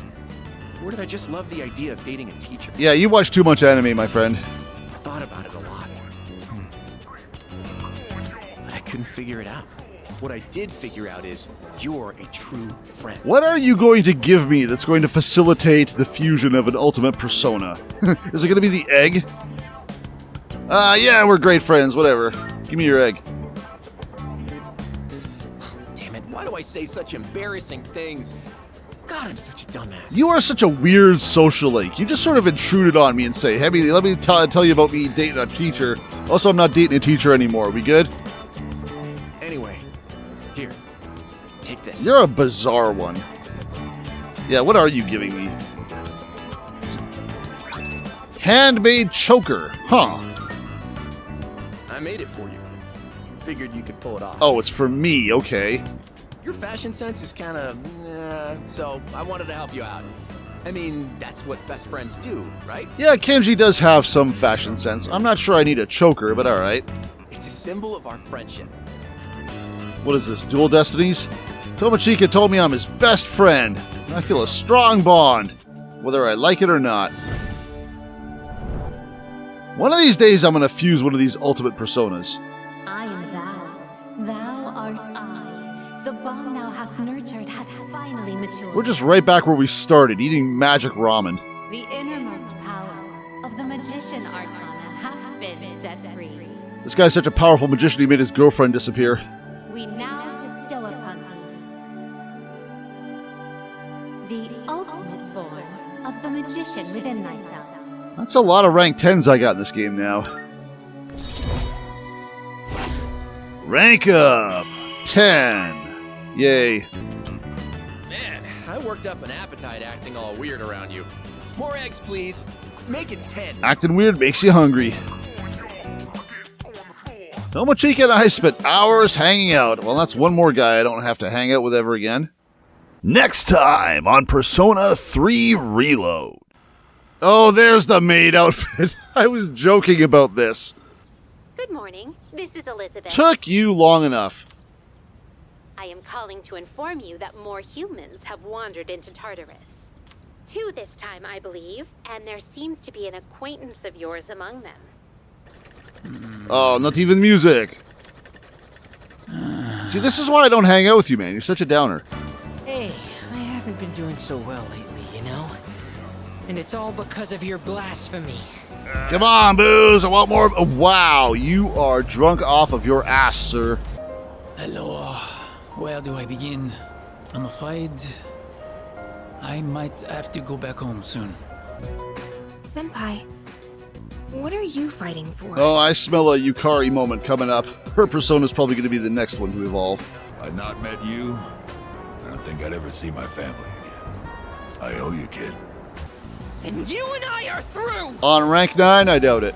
Or did I just love the idea of dating a teacher? Yeah, you watch too much anime, my friend. I thought about it a lot. But I couldn't figure it out. What I did figure out is you're a true friend. What are you going to give me that's going to facilitate the fusion of an ultimate persona? Is it going to be the egg? Yeah, we're great friends, whatever. Give me your egg. Damn it, why do I say such embarrassing things? God, I'm such a dumbass. You are such a weird socialite. You just sort of intruded on me and say, hey, let me tell you about me dating a teacher. Also, I'm not dating a teacher anymore. We good? Anyway, here, take this. You're a bizarre one. Yeah, what are you giving me? Handmade choker. Huh. I made it for you. Figured you could pull it off. Oh, it's for me. Okay. Your fashion sense is kind of, so I wanted to help you out. I mean, that's what best friends do, right? Yeah, Kenji does have some fashion sense. I'm not sure I need a choker, but alright. It's a symbol of our friendship. What is this, Dual Destinies? Tomochika told me I'm his best friend. I feel a strong bond, whether I like it or not. One of these days I'm going to fuse one of these ultimate personas. I am thou. Thou art I. The bond thou hast nurtured hath finally matured. We're just right back where we started, eating magic ramen. The innermost power of the magician arcana hath been set free. This guy's such a powerful magician he made his girlfriend disappear. We now bestow upon thee the ultimate form of the magician within thyself. That's a lot of rank 10s I got in this game now. Rank up! 10. Yay. Man, I worked up an appetite acting all weird around you. More eggs, please. Make it 10. Acting weird makes you hungry. Tomochika and I spent hours hanging out. Well, that's one more guy I don't have to hang out with ever again. Next time on Persona 3 Reload. Oh, there's the maid outfit. I was joking about this. Good morning. This is Elizabeth. Took you long enough. I am calling to inform you that more humans have wandered into Tartarus. 2 this time, I believe, and there seems to be an acquaintance of yours among them. Oh, not even music. See, this is why I don't hang out with you, man. You're such a downer. Hey, I haven't been doing so well lately, you know? And it's all because of your blasphemy. Come on, Booze. I want more. Oh, wow, you are drunk off of your ass, sir. Hello. Where do I begin? I'm afraid I might have to go back home soon. Senpai, what are you fighting for? Oh, I smell a Yukari moment coming up. Her persona's probably going to be the next one to evolve. If I'd not met you, I don't think I'd ever see my family again. I owe you, kid. And you and I are through! On rank 9, I doubt it.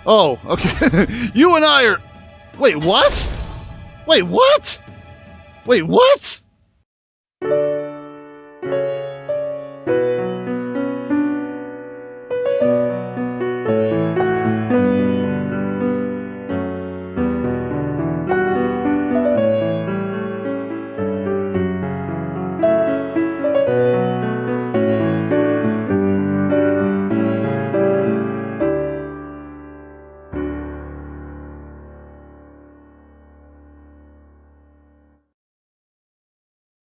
Oh, okay. You and I are... Wait, what? Wait, what? Wait, what?